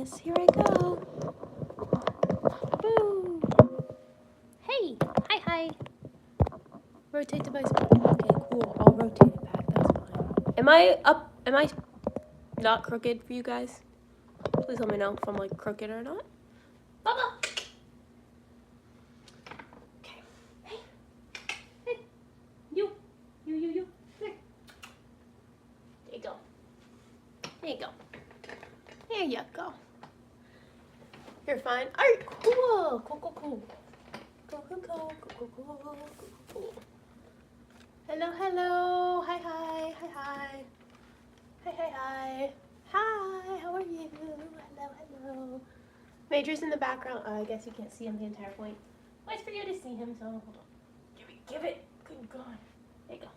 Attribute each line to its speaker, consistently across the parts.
Speaker 1: this. Here I go. Boo. Hey. Hi. Rotate the bicycle. Okay, cool. I'll rotate it back. That's fine. Am I not crooked for you guys? Please let me know if I'm like crooked or not. Bubba. Okay. Hey. You. Here. There you go. There you go. You're fine. All right. Cool. Cool. Hello. Hi. Hi, how are you? Hello. Major's in the background. I guess you can't see him the entire point. Well, it's for you to see him, so hold on. Give it. Good God. There you go.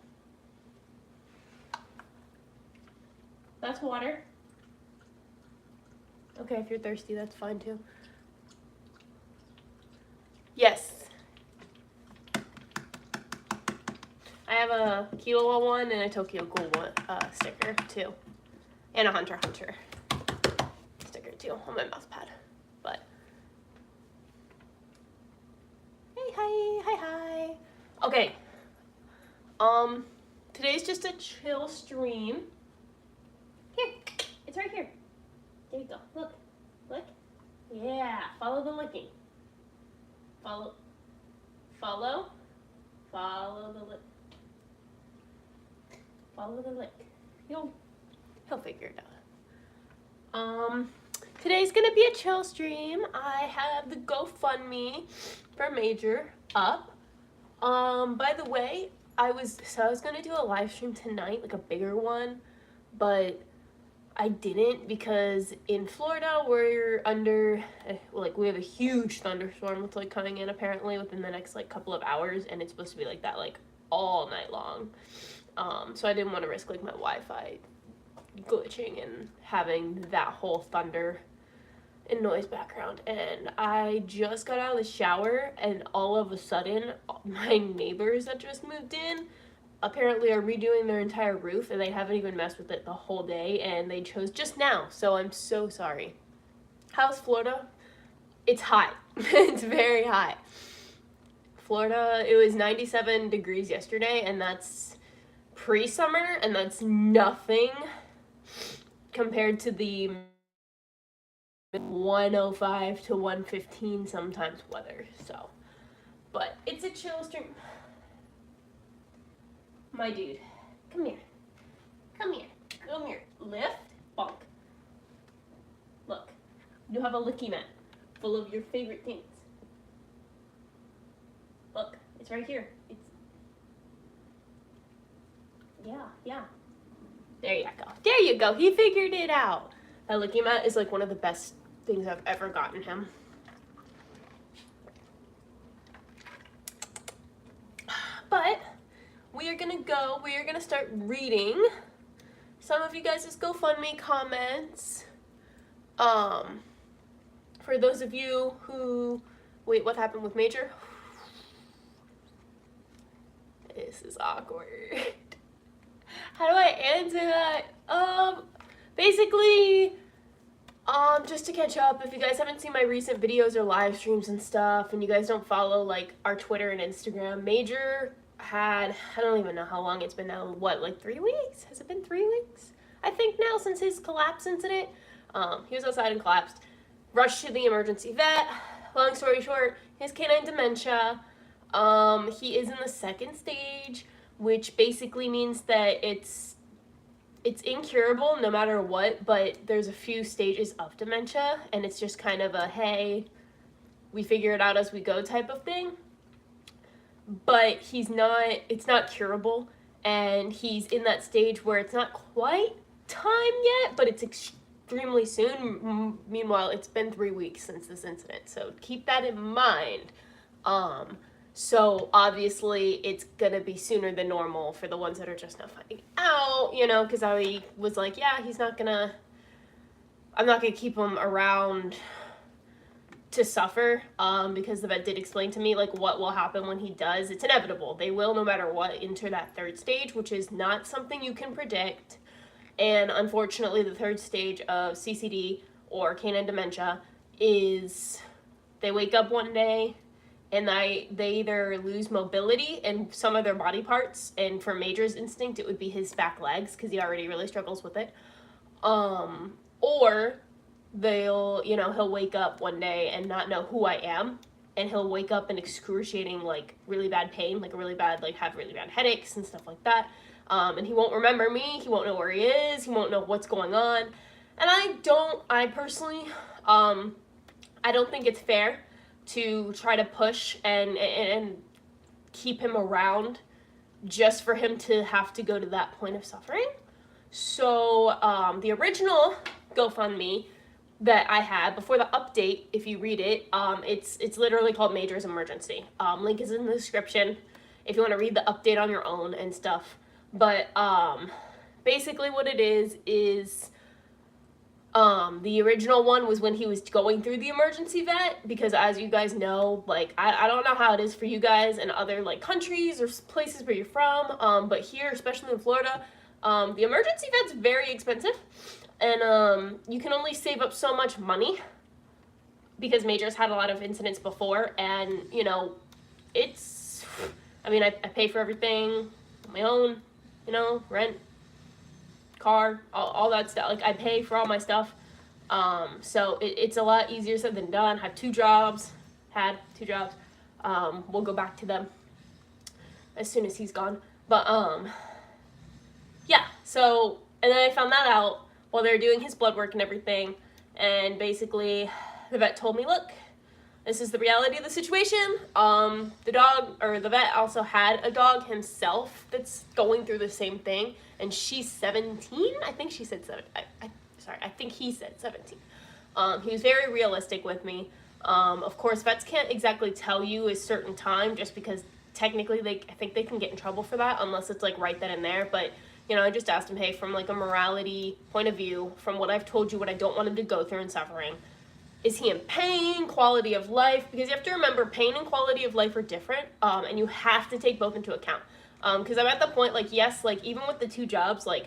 Speaker 1: That's water. Okay, if you're thirsty, that's fine too. Yes. I have a Kiowa one and a Tokyo Ghoul one sticker too. And a Hunter sticker too on my mouse pad. But hey, hi. Okay. Today's just a chill stream. Here. It's right here. There you go. Look. Yeah, follow the licking. Follow the lick. Follow the lick. He'll figure it out. Today's gonna be a chill stream. I have the Gofundme for Major up. By the way, I was gonna do a live stream tonight, like a bigger one, but I didn't because in Florida we're under, we have a huge thunderstorm that's like coming in apparently within the next like couple of hours, and it's supposed to be like that like all night long. So I didn't want to risk like my Wi-Fi glitching and having that whole thunder and noise background. And I just got out of the shower and all of a sudden my neighbors that just moved in apparently are redoing their entire roof, and they haven't even messed with it the whole day, and they chose just now, so I'm so sorry. How's Florida? It's hot. It's very hot. Florida, it was 97 degrees yesterday, and that's pre-summer, and that's nothing compared to the 105 to 115 sometimes weather, so. But it's a chill stream. My dude, come here. Lift, bonk. Look, you have a licky mat full of your favorite things. Look, it's right here. Yeah. There you go. He figured it out. That licky mat is like one of the best things I've ever gotten him. But we are gonna start reading some of you guys' GoFundMe comments. For those of you who, wait, what happened with Major? This is awkward. How do I answer that? Basically, just to catch up, if you guys haven't seen my recent videos or live streams and stuff, and you guys don't follow like our Twitter and Instagram, Major had, I don't even know how long it's been now, what, like 3 weeks? Has it been 3 weeks? I think now, since his collapse incident. He was outside and collapsed. Rushed to the emergency vet. Long story short, he has canine dementia. He is in the 2nd stage, which basically means that it's incurable no matter what, but there's a few stages of dementia, and it's just kind of a, hey, we figure it out as we go type of thing. But it's not curable, and he's in that stage where it's not quite time yet, but it's extremely soon. Meanwhile, it's been 3 weeks since this incident, so keep that in mind. So obviously it's gonna be sooner than normal for the ones that are just now finding out, because I was like, yeah, I'm not gonna keep him around to suffer, because the vet did explain to me like what will happen when he does. It's inevitable. They will, no matter what, enter that 3rd stage, which is not something you can predict. And unfortunately, the 3rd stage of CCD or canine dementia is they wake up one day and they either lose mobility in some of their body parts, and for Major's instinct it would be his back legs because he already really struggles with it, or he'll wake up one day and not know who I am, and he'll wake up in excruciating, like, really bad pain, like have really bad headaches and stuff like that, and he won't remember me, he won't know where he is, he won't know what's going on, and I personally, I don't think it's fair to try to push and keep him around just for him to have to go to that point of suffering. So the original GoFundMe that I had before the update, if you read it, it's literally called Major's Emergency. Link is in the description if you want to read the update on your own and stuff. But basically what it is the original one was when he was going through the emergency vet, because as you guys know, like, I don't know how it is for you guys in other, like, countries or places where you're from, but here, especially in Florida, the emergency vet's very expensive, and you can only save up so much money because Major's had a lot of incidents before, and, you know, I pay for everything on my own, you know, rent, car, all that stuff. Like, I pay for all my stuff, so it's a lot easier said than done. I have 2 jobs, we'll go back to them as soon as he's gone, but yeah, so, and then I found that out while they were doing his blood work and everything, and basically the vet told me, look, this is the reality of the situation. The vet also had a dog himself that's going through the same thing, and she's 17. I think she said 7. I think he said 17. He was very realistic with me. Of course, vets can't exactly tell you a certain time just because technically I think they can get in trouble for that unless it's like right then and there. But, you know, I just asked him, hey, from like a morality point of view, from what I've told you, what I don't want him to go through and suffering, is he in pain, quality of life? Because you have to remember, pain and quality of life are different, and you have to take both into account. Because I'm at the point, like, yes, like, even with the 2 jobs, like,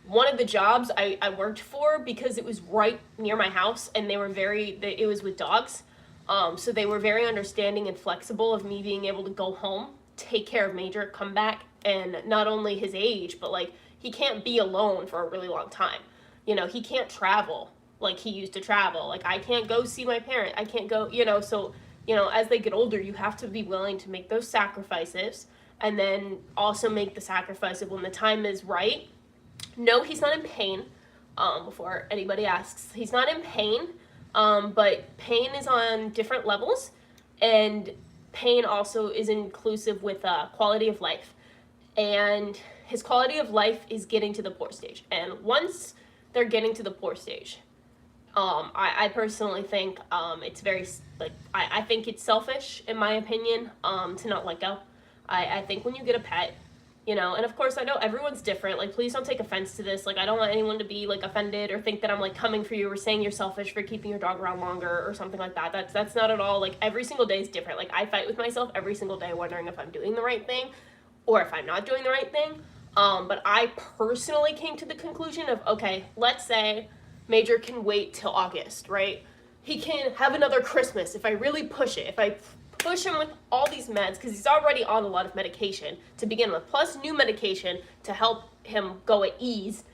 Speaker 1: one of the jobs I worked for because it was right near my house, and it was with dogs, so they were very understanding and flexible of me being able to go home, take care of Major, come back, and not only his age, but, like, he can't be alone for a really long time. You know, he can't travel like he used to travel. Like, I can't go see my parent. I can't go, you know, so, you know, as they get older, you have to be willing to make those sacrifices, and then also make the sacrifice of when the time is right. No, he's not in pain, before anybody asks. He's not in pain, but pain is on different levels, and pain also is inclusive with quality of life. And his quality of life is getting to the poor stage. And once they're getting to the poor stage, I personally think it's very, like, I think it's selfish, in my opinion, to not let go. I think when you get a pet, you know, and of course I know everyone's different, like, please don't take offense to this, like, I don't want anyone to be, like, offended or think that I'm, like, coming for you or saying you're selfish for keeping your dog around longer or something like that. That's not at all, like, every single day is different. Like, I fight with myself every single day wondering if I'm doing the right thing or if I'm not doing the right thing, but I personally came to the conclusion of, okay, let's say Major can wait till August, right? He can have another Christmas if I really push it. If I push him with all these meds, because he's already on a lot of medication to begin with, plus new medication to help him go at ease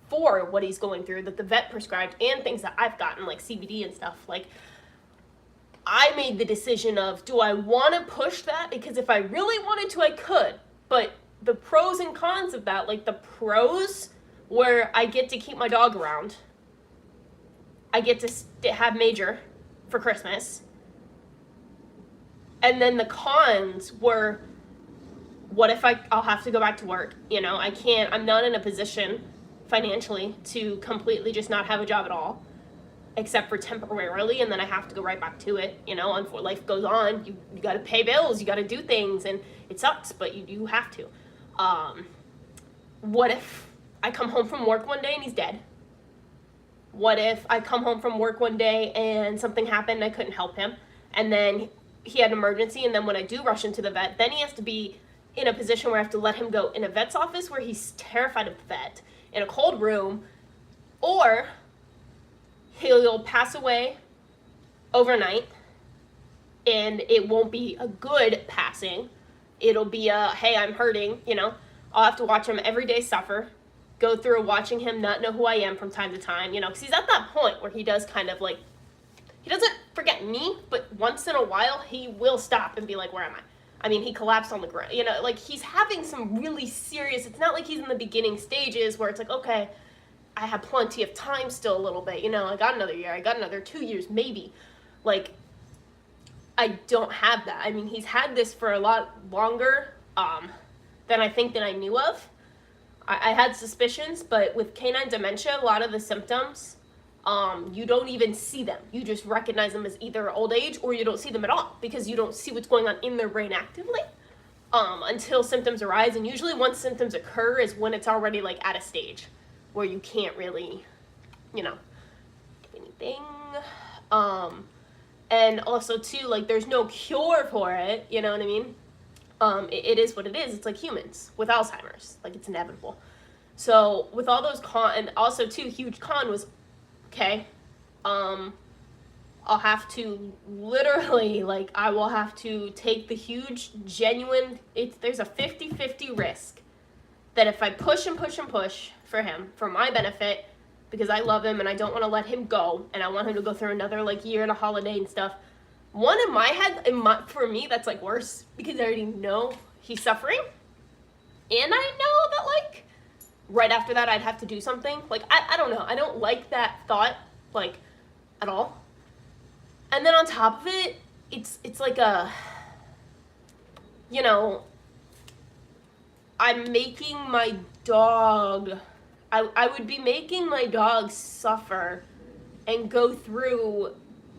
Speaker 1: for what he's going through that the vet prescribed, and things that I've gotten, like CBD and stuff. Like, I made the decision of, do I want to push that? Because if I really wanted to, I could. But the pros and cons of that, like, the pros where I get to keep my dog around, I get to have Major for Christmas. And then the cons were, what if I'll have to go back to work? You know, I'm not in a position financially to completely just not have a job at all, except for temporarily, and then I have to go right back to it. You know, and life goes on. You got to pay bills, you got to do things, and it sucks, but you have to. What if I come home from work one day and he's dead? What if I come home from work one day and something happened and I couldn't help him, and then he had an emergency, and then when I do rush into the vet, then he has to be in a position where I have to let him go in a vet's office where he's terrified of the vet, in a cold room, or he'll pass away overnight, and it won't be a good passing. It'll be a, hey, I'm hurting, you know. I'll have to watch him every day suffer, go through watching him not know who I am from time to time, you know, because he's at that point where he does kind of like, he doesn't forget me, but once in a while he will stop and be like, where am I? I mean, he collapsed on the ground, you know, like he's having some really serious, it's not like he's in the beginning stages where it's like, okay, I have plenty of time still a little bit, you know, I got another year, I got another 2 years, maybe. Like, I don't have that. I mean, he's had this for a lot longer than I think that I knew of. I had suspicions, but with canine dementia, a lot of the symptoms, you don't even see them. You just recognize them as either old age or you don't see them at all because you don't see what's going on in their brain actively until symptoms arise. And usually once symptoms occur is when it's already like at a stage where you can't really, you know, do anything. And also too, like there's no cure for it, you know what I mean? It is what it is. It's like humans with Alzheimer's, like it's inevitable. So with all those and also too, huge con was, okay, I'll have to literally, like, I will have to take the huge, genuine, there's a 50-50 risk that if I push and push and push for him, for my benefit, because I love him and I don't want to let him go, and I want him to go through another, like, year and a holiday and stuff, one in my head, for me, that's, like, worse, because I already know he's suffering, and I know that, like, right after that, I'd have to do something. Like, I don't know. I don't like that thought, like, at all. And then on top of it, it's like a, you know, I'm making my dog, I would be making my dog suffer and go through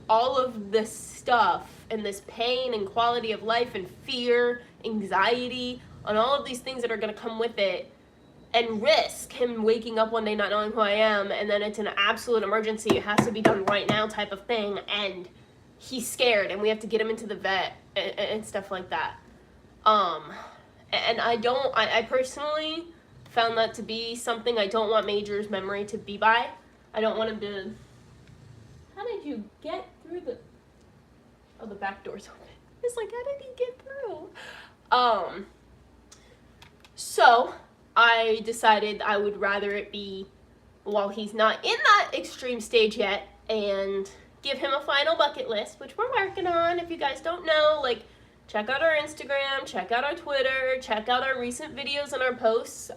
Speaker 1: all of this stuff and this pain and quality of life and fear, anxiety, and all of these things that are going to come with it, and risk him waking up one day not knowing who I am, and then it's an absolute emergency, it has to be done right now type of thing, and he's scared, and we have to get him into the vet, and stuff like that. And I personally found that to be something I don't want Major's memory to be by. I don't want him to, how did you get through the, oh, the back door's open. It's like, how did he get through? So, I decided I would rather it be while he's not in that extreme stage yet, and give him a final bucket list, which we're working on. If you guys don't know, like, check out our Instagram, check out our Twitter, check out our recent videos and our posts.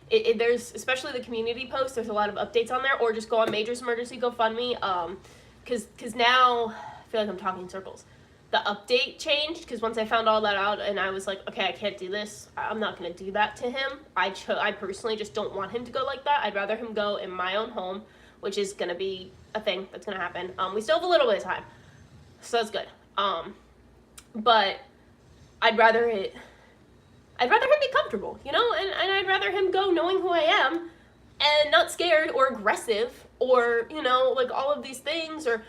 Speaker 1: There's, especially the community posts, there's a lot of updates on there, or just go on Major's Emergency Gofundme, because now, I feel like I'm talking in circles. The update changed, because once I found all that out, and I was like, okay, I can't do this, I'm not going to do that to him. I personally just don't want him to go like that. I'd rather him go in my own home, which is going to be a thing that's going to happen. We still have a little bit of time, so that's good. But I'd rather him be comfortable, you know, and I'd rather him go knowing who I am, and not scared or aggressive, or, you know, like all of these things, or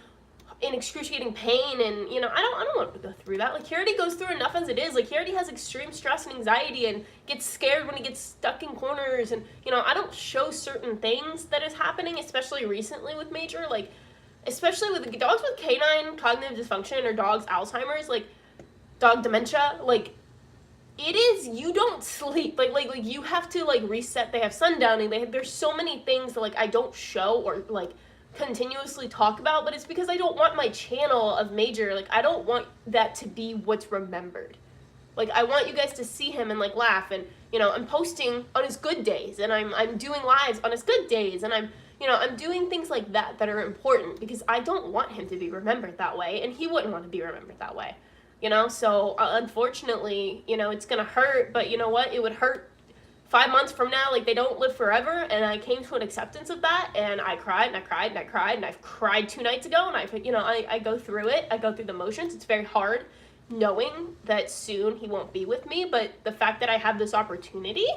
Speaker 1: in excruciating pain, and, you know, I don't want to go through that. Like, he already goes through enough as it is. Like, he already has extreme stress and anxiety, and gets scared when he gets stuck in corners, and, you know, I don't show certain things that is happening, especially recently with Major, like, especially with dogs with canine cognitive dysfunction, or dogs Alzheimer's, like, dog dementia, like, it is, you don't sleep, like you have to, like, reset. They have sundowning, there's so many things that, like, I don't show or, like, continuously talk about, but it's because I don't want my channel of Major, like, I don't want that to be what's remembered. Like, I want you guys to see him and, like, laugh, and, you know, I'm posting on his good days, and I'm doing lives on his good days, and I'm doing things like that that are important, because I don't want him to be remembered that way, and he wouldn't want to be remembered that way, you know. So unfortunately, you know, it's gonna hurt, but you know what, it would hurt 5 months from now. Like, they don't live forever, and I came to an acceptance of that, and I cried, and I cried, and I cried, and I've cried 2 nights ago, and I go through it, I go through the motions. It's very hard knowing that soon he won't be with me, but the fact that I have this opportunity,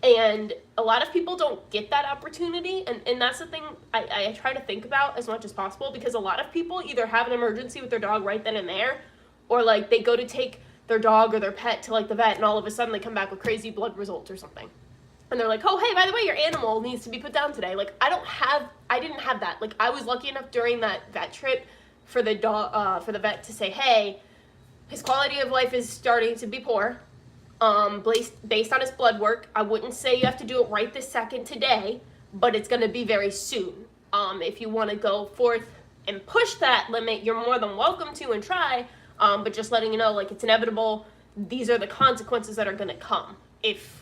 Speaker 1: and a lot of people don't get that opportunity, and that's the thing I try to think about as much as possible, because a lot of people either have an emergency with their dog right then and there, or, like, they go to take their dog or their pet to, like, the vet, and all of a sudden they come back with crazy blood results or something. and they're like, oh, hey, by the way, your animal needs to be put down today. Like, I didn't have that. Like, I was lucky enough during that trip for the vet to say, hey, his quality of life is starting to be poor, based on his blood work. I wouldn't say you have to do it right this second today, but it's going to be very soon. If you want to go forth and push that limit, you're more than welcome to and try, but just letting you know, like, it's inevitable. These are the consequences that are going to come if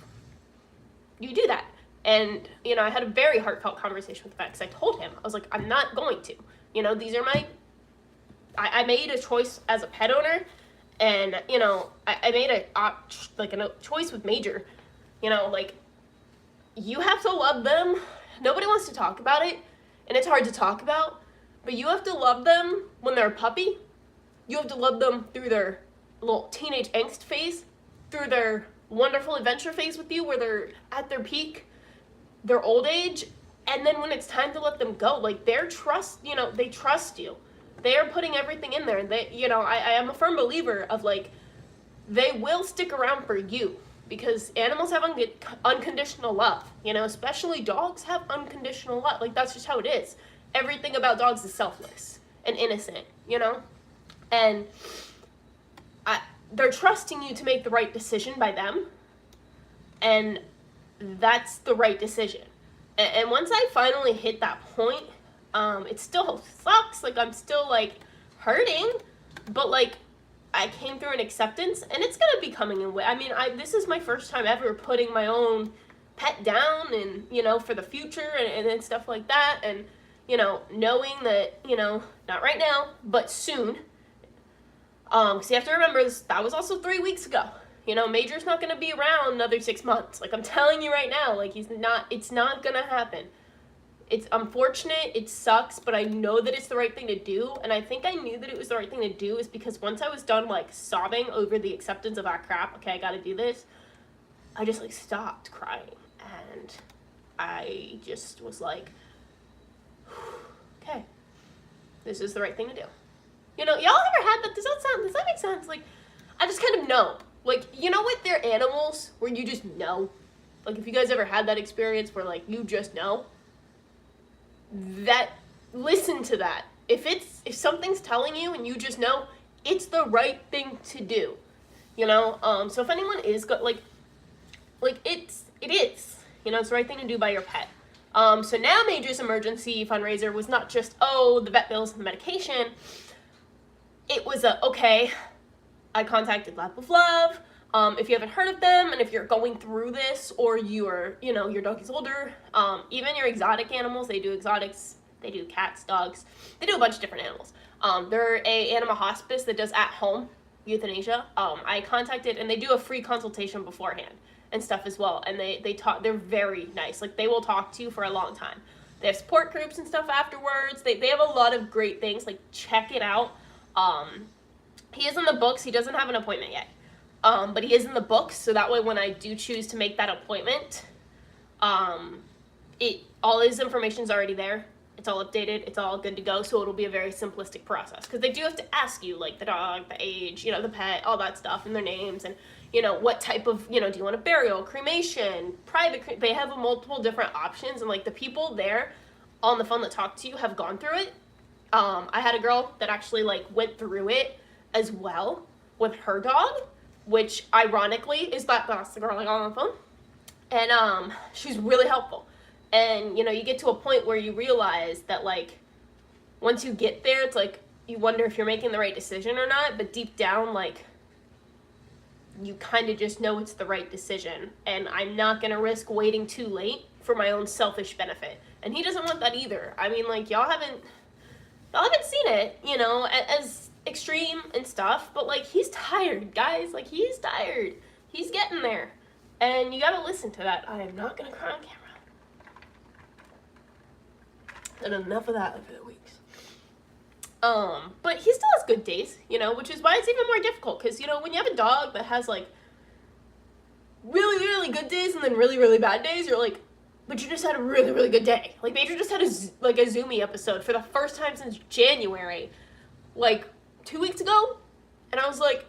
Speaker 1: you do that. And, you know, I had a very heartfelt conversation with the vet because I told him, I was like, I'm not going to. You know, these are I made a choice as a pet owner, and, you know, I made a choice with Major. You know, like, you have to love them. Nobody wants to talk about it, and it's hard to talk about, but you have to love them when they're a puppy. You have to love them through their little teenage angst phase, through their wonderful adventure phase with you where they're at their peak, their old age, and then when it's time to let them go, like, they trust you. They are putting everything in there, and they, you know, I am a firm believer of, like, they will stick around for you, because animals have unconditional love, you know, especially dogs have unconditional love. Like, that's just how it is. Everything about dogs is selfless and innocent, you know, and they're trusting you to make the right decision by them, and that's the right decision. And once I finally hit that point, it still sucks. Like, I'm still, like, hurting, but, like, I came through an acceptance, and it's gonna be coming in way. I mean, this is my first time ever putting my own pet down, and, you know, for the future, and stuff like that, and, you know, knowing that, you know, not right now, but soon. Because you have to remember, that was also 3 weeks ago. You know, Major's not gonna be around another 6 months. Like, I'm telling you right now, like, it's not gonna happen. It's unfortunate, it sucks, but I know that it's the right thing to do, and I think I knew that it was the right thing to do is because once I was done, like, sobbing over the acceptance of, crap, okay, I gotta do this, I just, like, stopped crying, and I just was like, okay, this is the right thing to do. You know, y'all ever had that? Does that make sense? Like, I just kind of know. Like, you know, with their animals, where you just know? Like, if you guys ever had that experience where, like, you just know? Listen to that. If something's telling you and you just know, it's the right thing to do. You know? So if anyone is it is. You know, it's the right thing to do by your pet. So now Major's emergency fundraiser was not just, the vet bills and the medication. It was okay, I contacted Lap of Love. If you haven't heard of them, and if you're going through this, or your dog is older, even your exotic animals, they do exotics, they do cats, dogs, they do a bunch of different animals. They're a animal hospice that does at-home euthanasia. I contacted, and they do a free consultation beforehand and stuff as well, and they're very nice. Like, they will talk to you for a long time. They have support groups and stuff afterwards. They have a lot of great things. Like, check it out. He is in the books. He doesn't have an appointment yet. But he is in the books, so that way when I do choose to make that appointment, all his information's already there. It's all updated. It's all good to go, so it'll be a very simplistic process. Because they do have to ask you, like, the dog, the age, you know, the pet, all that stuff, and their names, and, you know, what type of, you know, do you want a burial, cremation, private, they have multiple different options, and, like, the people there on the phone that talk to you have gone through it. I had a girl that actually, like, went through it as well with her dog, which ironically is that's the girl I got on the phone, and she's really helpful. And, you know, you get to a point where you realize that, like, once you get there, it's like you wonder if you're making the right decision or not, but deep down, like, you kind of just know it's the right decision, and I'm not gonna risk waiting too late for my own selfish benefit, and he doesn't want that either. I mean, like, y'all haven't seen it, you know, as extreme and stuff, but, like, he's tired, guys. Like, he's tired. He's getting there. And you gotta listen to that. I am not gonna cry on camera. And enough of that over the weeks. But he still has good days, you know, which is why it's even more difficult, because, you know, when you have a dog that has, like, really, really good days and then really, really bad days, you're like, but you just had a really, really good day. Like, Major just had a Zoomy episode for the first time since January, like, 2 weeks ago, and I was like,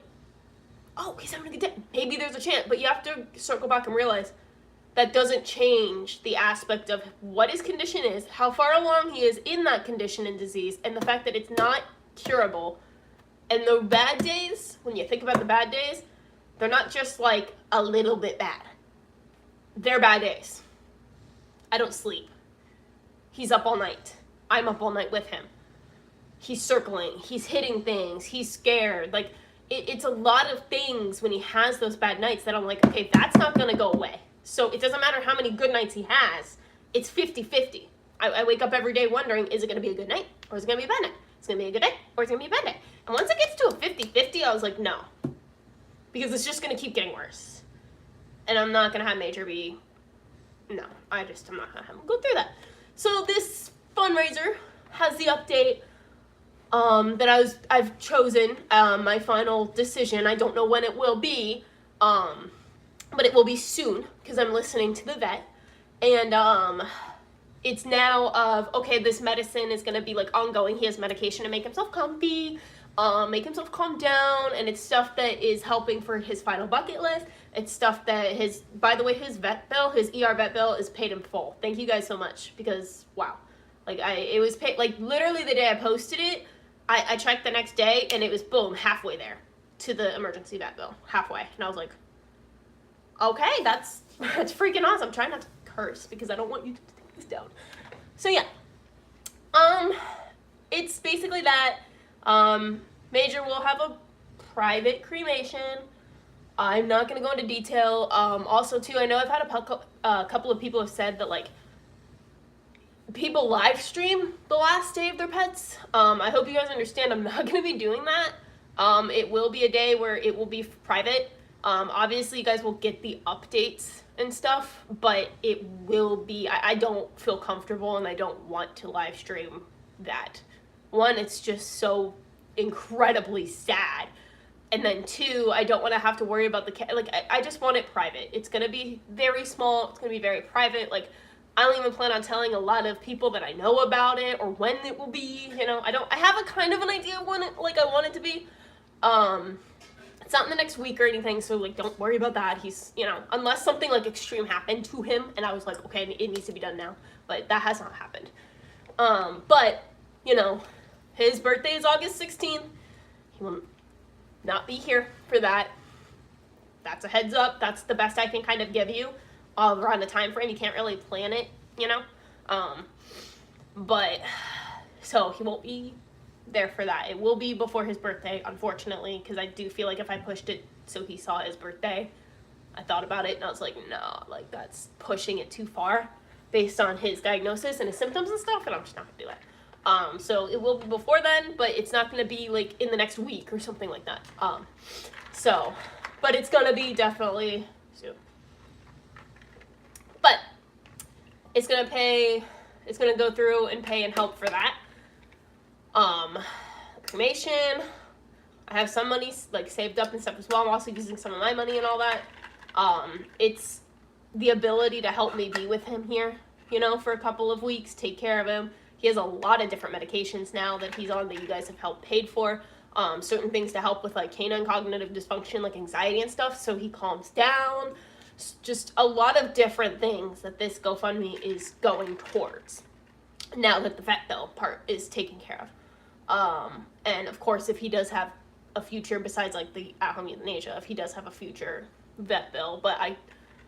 Speaker 1: oh, he's having a good day. Maybe there's a chance, but you have to circle back and realize that doesn't change the aspect of what his condition is, how far along he is in that condition and disease, and the fact that it's not curable. And the bad days, when you think about the bad days, they're not just like a little bit bad. They're bad days. I don't sleep. He's up all night. I'm up all night with him. He's circling. He's hitting things. He's scared. Like, it's a lot of things when he has those bad nights that I'm like, okay, that's not going to go away. So it doesn't matter how many good nights he has. It's 50-50. I wake up every day wondering, is it going to be a good night? Or is it going to be a bad night? Is it going to be a good day? Or is it going to be a bad day? And once it gets to a 50-50, I was like, no. Because it's just going to keep getting worse. And I'm not going to have Major be... No, I'm not going to have him go through that. So this fundraiser has the update that I've chosen, my final decision. I don't know when it will be, but it will be soon because I'm listening to the vet. And it's now of, okay, this medicine is going to be like ongoing. He has medication to make himself comfy, make himself calm down, and it's stuff that is helping for his final bucket list. It's stuff that by the way, his vet bill, his ER vet bill is paid in full. Thank you guys so much because, wow. Like, it was paid, like, literally the day I posted it, I checked the next day, and it was, boom, halfway there to the emergency vet bill. Halfway. And I was like, okay, that's freaking awesome. I'm trying not to curse, because I don't want you to take this down. So, yeah. It's basically that, Major will have a private cremation. I'm not going to go into detail. Also, too, I know I've had a couple of people have said that, like, people live stream the last day of their pets. I hope you guys understand I'm not going to be doing that. It will be a day where it will be private. Obviously, you guys will get the updates and stuff, but it will be, I don't feel comfortable and I don't want to live stream that. One, it's just so incredibly sad. And then two, I don't want to have to worry about the cat. Like, I just want it private. It's going to be very small. It's going to be very private. Like, I don't even plan on telling a lot of people that I know about it or when it will be, you know. I have a kind of an idea of when I want it to be. It's not in the next week or anything, so, like, don't worry about that. He's, you know, unless something, like, extreme happened to him, and I was like, okay, it needs to be done now. But that has not happened. But, you know, his birthday is August 16th. He will not be here for that. That's a heads up. That's the best I can kind of give you. Around the time frame, you can't really plan it, you know. But so he won't be there for that. It will be before his birthday, unfortunately, because I do feel like if I pushed it so he saw his birthday, I thought about it and I was like, no, like that's pushing it too far based on his diagnosis and his symptoms and stuff, and I'm just not gonna do that. So it will be before then, but it's not gonna be like in the next week or something like that. But it's gonna be definitely soon. But it's gonna go through and pay and help for that. Cremation, I have some money like saved up and stuff as well. I'm also using some of my money and all that. It's the ability to help me be with him here, you know, for a couple of weeks, take care of him. He has a lot of different medications now that he's on that you guys have helped paid for. Certain things to help with like canine cognitive dysfunction, like anxiety and stuff, so he calms down. Just a lot of different things that this GoFundMe is going towards now that the vet bill part is taken care of. And of course, if he does have a future besides like the at-home euthanasia, if he does have a future vet bill, but I'm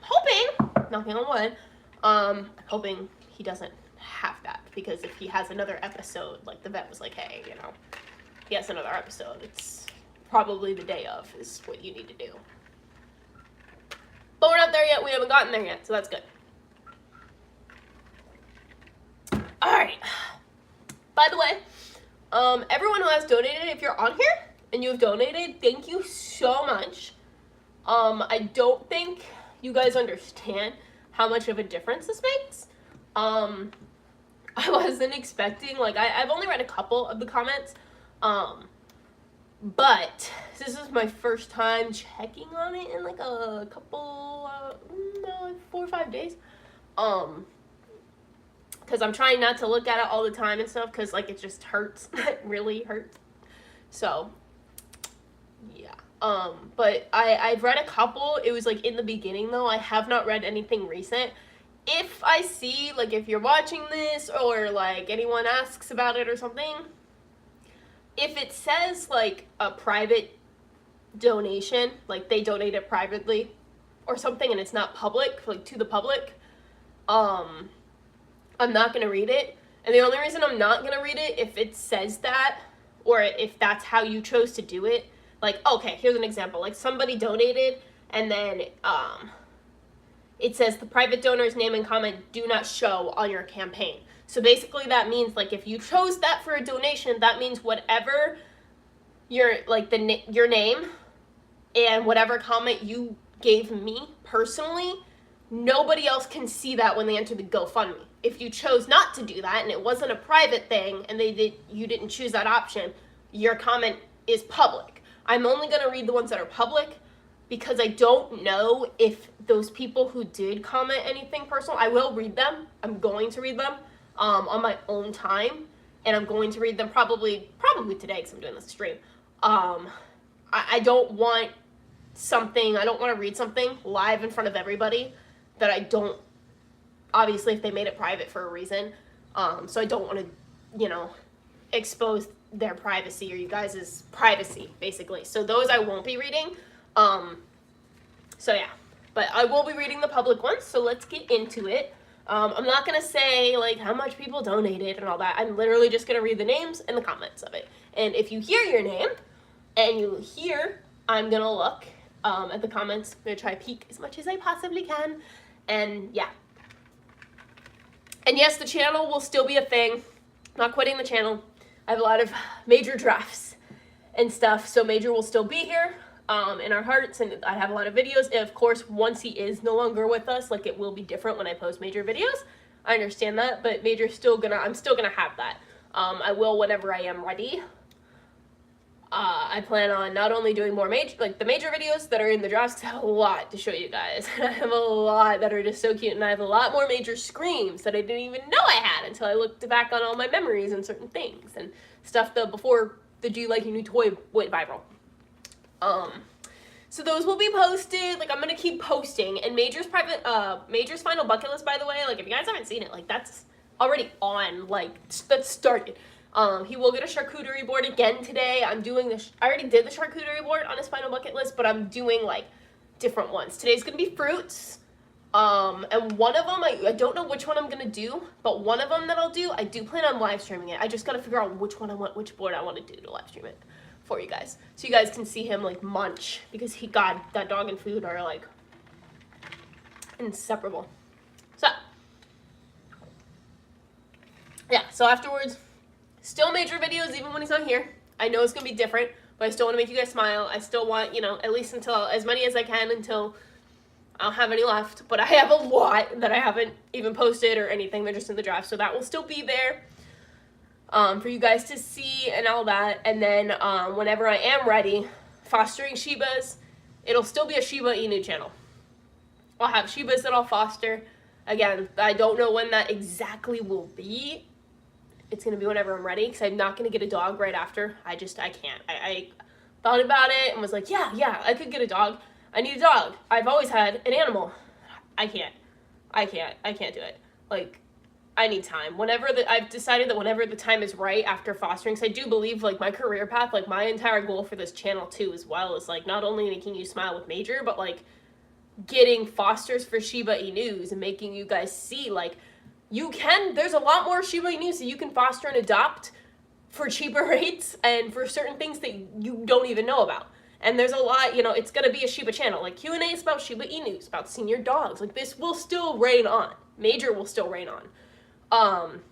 Speaker 1: hoping, knocking on wood, I'm hoping he doesn't have that, because if he has another episode, like the vet was like, hey, you know, he has another episode, it's probably the day of is what you need to do. But we're not there yet. We haven't gotten there yet, so that's good. Alright. By the way, everyone who has donated, if you're on here and you've donated, thank you so much. I don't think you guys understand how much of a difference this makes. I wasn't expecting, like, I've only read a couple of the comments, but this is my first time checking on it in like a couple, like 4 or 5 days. Because I'm trying not to look at it all the time and stuff, because like it just hurts. It really hurts. So, yeah. But I've read a couple. It was like in the beginning though. I have not read anything recent. If I see, like, if you're watching this or like anyone asks about it or something, if it says like a private donation, like they donate it privately or something and it's not public, like to the public, I'm not gonna read it. And the only reason I'm not gonna read it if it says that, or if that's how you chose to do it. Like, okay, here's an example. Like somebody donated and then it says the private donor's name and comment do not show on your campaign. So basically that means, like, if you chose that for a donation, that means whatever your, like, your name and whatever comment you gave me personally, nobody else can see that when they enter the GoFundMe. If you chose not to do that and it wasn't a private thing and you didn't choose that option, your comment is public. I'm only going to read the ones that are public because I don't know if those people who did comment anything personal, I will read them. I'm going to read them on my own time, and I'm going to read them probably today because I'm doing this stream. I don't want to read something live in front of everybody that I don't, obviously if they made it private for a reason, so I don't want to, expose their privacy or you guys' privacy, basically. So those I won't be reading. So yeah, but I will be reading the public ones, so let's get into it. I'm not going to say, like, how much people donated and all that. I'm literally just going to read the names and the comments of it. And if you hear your name and you hear, I'm going to look at the comments. I'm going to try to peek as much as I possibly can. And yeah. And yes, the channel will still be a thing. I'm not quitting the channel. I have a lot of major drafts and stuff, so Major will still be here in our hearts, and I have a lot of videos. And of course, once he is no longer with us, like, it will be different when I post Major videos. I understand that, but I'm still gonna have that. I will whenever I am ready. I plan on not only doing more the major videos that are in the drafts, because I have a lot to show you guys. I have a lot that are just so cute, and I have a lot more major screams that I didn't even know I had until I looked back on all my memories and certain things and stuff before the Do You Like Your New Toy went viral. So those will be posted. Like, I'm gonna keep posting. And Major's final bucket list, by the way, like, if you guys haven't seen it, like, that's already on, like, that's started. He will get a charcuterie board again today. I already did the charcuterie board on his final bucket list, but I'm doing, like, different ones. Today's gonna be fruits. And one of them, I don't know which one I'm gonna do, but one of them that I'll do, I do plan on live streaming it. I just gotta figure out which board I want to do to live stream it for you guys, so you guys can see him, like, munch, because God, that dog and food are, like, inseparable. So yeah, so afterwards, still Major videos even when he's not here. I know it's gonna be different, but I still want to make you guys smile. I still want, at least until, as many as I can until I don't have any left, but I have a lot that I haven't even posted or anything. They're just in the draft, so that will still be there for you guys to see and all that. And then whenever I am ready, fostering Shibas, it'll still be a Shiba Inu channel. I'll have Shibas that I'll foster. Again, I don't know when that exactly will be. It's going to be whenever I'm ready, because I'm not going to get a dog right after. I can't. I thought about it and was like, yeah, I could get a dog. I need a dog. I've always had an animal. I can't do it. Like, I need time. I've decided that whenever the time is right after fostering, because I do believe, like, my career path, like, my entire goal for this channel, too, as well, is, like, not only making you smile with Major, but, like, getting fosters for Shiba Inus and making you guys see, like, there's a lot more Shiba Inus that you can foster and adopt for cheaper rates and for certain things that you don't even know about. And there's a lot, it's going to be a Shiba channel. Like, Q&As about Shiba Inus, about senior dogs. Like, this will still reign on. Major will still reign on.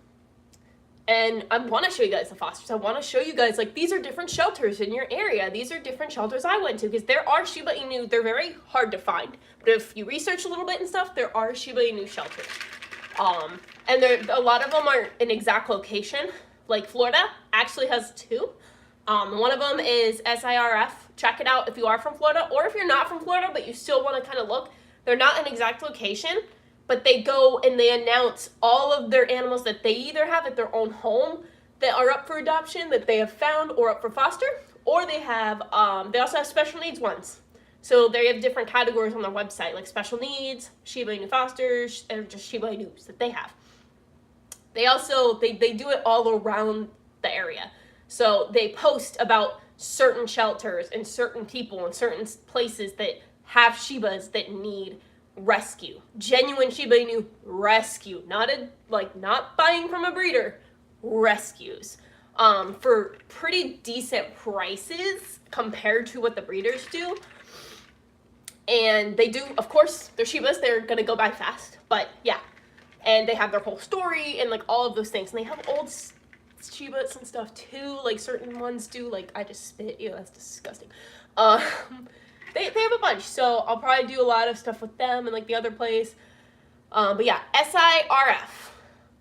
Speaker 1: And I want to show you guys the fosters. I want to show you guys, like, these are different shelters in your area. These are different shelters I went to, because there are Shiba Inu. They're very hard to find. But if you research a little bit and stuff, there are Shiba Inu shelters. And a lot of them are in exact location. Like, Florida actually has 2. One of them is SIRF. Check it out if you are from Florida, or if you're not from Florida but you still want to kind of look. They're not an exact location, but they go and they announce all of their animals that they either have at their own home that are up for adoption, that they have found, or up for foster, or they also have special needs ones. So they have different categories on their website, like special needs, Shiba Inu fosters, and just Shiba Inus that they have. They also, they do it all around the area. So they post about certain shelters and certain people and certain places that have Shibas that need rescue. Genuine Shiba Inu rescue. Not buying from a breeder. Rescues. For pretty decent prices compared to what the breeders do. And they do, of course, they're Shibas, they're gonna go by fast, but yeah. And they have their whole story and like all of those things. And they have old Shibas and stuff too, like certain ones do, like I just spit, ew, that's disgusting. They have a bunch, so I'll probably do a lot of stuff with them and like the other place. But yeah, SIRF.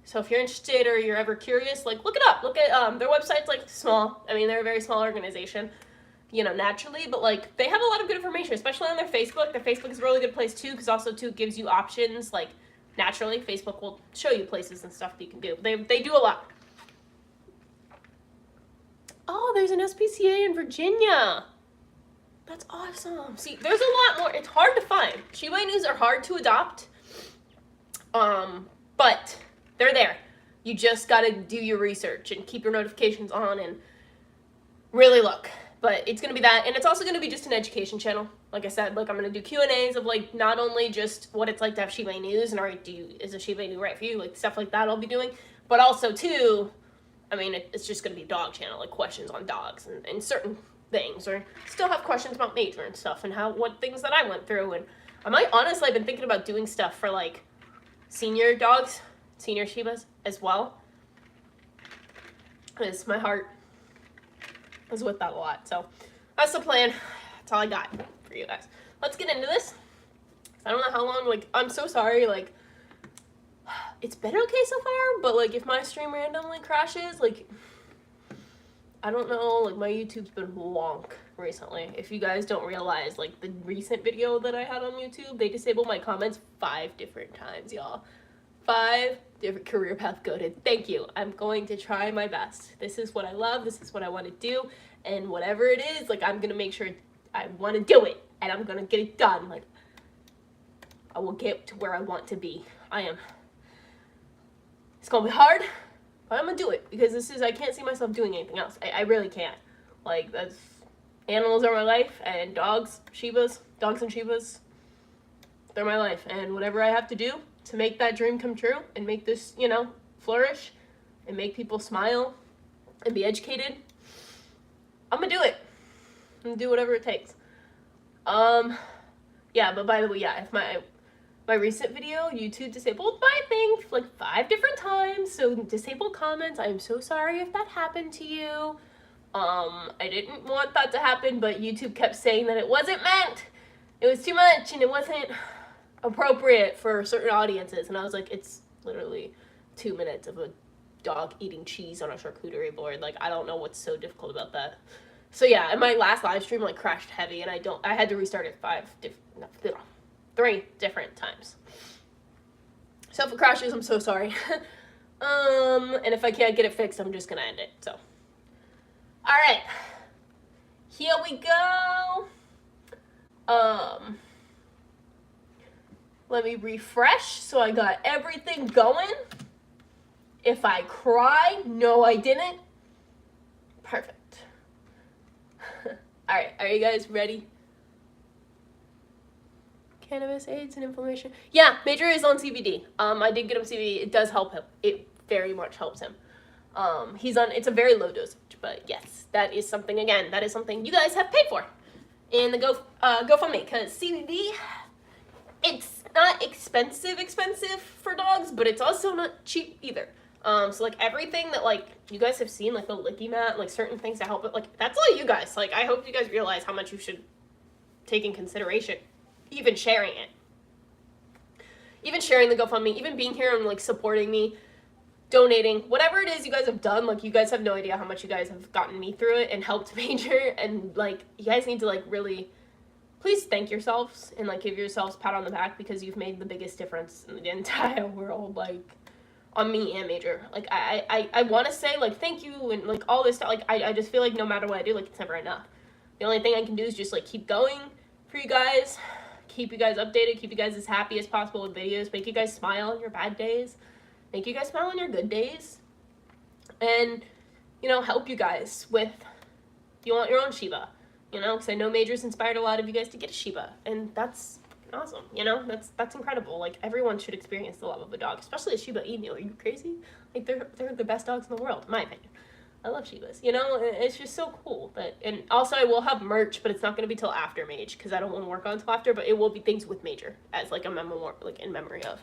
Speaker 1: So if you're interested or you're ever curious, like look it up. Look at their website's like small. I mean, they're a very small organization, you know, naturally, but like they have a lot of good information, especially on their Facebook. Their Facebook is a really good place too, because also too gives you options. Like naturally, Facebook will show you places and stuff that you can do. They do a lot. Oh, there's an SPCA in Virginia. That's awesome. See, there's a lot more. It's hard to find. Shiba Inus are hard to adopt, but they're there. You just got to do your research and keep your notifications on and really look. But it's going to be that, and it's also going to be just an education channel. Like I said, like I'm going to do Q&As of like not only just what it's like to have Shiba Inus and is a Shiba Inu right for you, like stuff like that I'll be doing, but also too, I mean, it's just going to be a dog channel, like questions on dogs and certain things, or still have questions about nature and stuff and what things that I went through. And I might honestly, I've been thinking about doing stuff for like senior dogs, senior Shibas as well, because my heart is with that a lot. So that's the plan. That's all I got for you guys. Let's get into this. I don't know how long, like, I'm so sorry, like, it's been okay so far, but like if my stream randomly crashes, like, I don't know, like my YouTube's been wonk recently. If you guys don't realize, like the recent video that I had on YouTube, they disabled my comments 5 different times, y'all. 5 different career path goated. Thank you. I'm going to try my best. This is what I love. This is what I want to do. And whatever it is, like I'm going to make sure I want to do it. And I'm going to get it done. Like I will get to where I want to be. It's going to be hard. But I'm gonna do it because I can't see myself doing anything else. I really can't. Like, animals are my life, and dogs and Shibas, they're my life. And whatever I have to do to make that dream come true and make this, you know, flourish and make people smile and be educated, I'm gonna do it. I'm gonna do whatever it takes. Yeah, but by the way, yeah, if my recent video, YouTube disabled my thing like 5 different times, so disabled comments. I'm so sorry if that happened to you. I didn't want that to happen, but YouTube kept saying that it wasn't meant. It was too much and it wasn't appropriate for certain audiences. And I was like, it's literally 2 minutes of a dog eating cheese on a charcuterie board. Like, I don't know what's so difficult about that. So yeah, and my last live stream like crashed heavy, and I had to restart it 3 different times. So if it crashes, I'm so sorry. And if I can't get it fixed, I'm just gonna end it. So, all right, here we go. Let me refresh so I got everything going. If I cry, no, I didn't. Perfect. All right, are you guys ready? Cannabis, AIDS, and inflammation. Yeah, Major is on CBD. I did get him CBD. It does help him. It very much helps him. It's a very low dosage, but yes, that is something, again, that is something you guys have paid for in the Gofundme, because CBD, it's not expensive for dogs, but it's also not cheap either. So like everything that like you guys have seen, like the licky mat, like certain things to help it, like that's all you guys. Like I hope you guys realize how much you should take in consideration. Even sharing it. Even sharing the GoFundMe, even being here and like supporting me, donating, whatever it is you guys have done, like you guys have no idea how much you guys have gotten me through it and helped Major, and like you guys need to like really, please thank yourselves and like give yourselves a pat on the back because you've made the biggest difference in the entire world. Like on me and Major. Like, I want to say, like, thank you and, like, all this stuff. Like, I just feel like no matter what I do, like, it's never enough. The only thing I can do is just, like, keep going for you guys, keep you guys updated, keep you guys as happy as possible with videos, make you guys smile on your bad days, make you guys smile on your good days, and, you know, help you guys with, if you want your own Shiba, you know, because I know Major's inspired a lot of you guys to get a Shiba, and that's awesome, you know, that's incredible. Like, everyone should experience the love of a dog, especially a Shiba Inu. Are you crazy? Like, they're the best dogs in the world, in my opinion. I love Shibas, you know, it's just so cool. But, and also I will have merch, but it's not going to be till after Mage, because I don't want to work on until after, but it will be things with Major, as, like, a memoir, like, in memory of.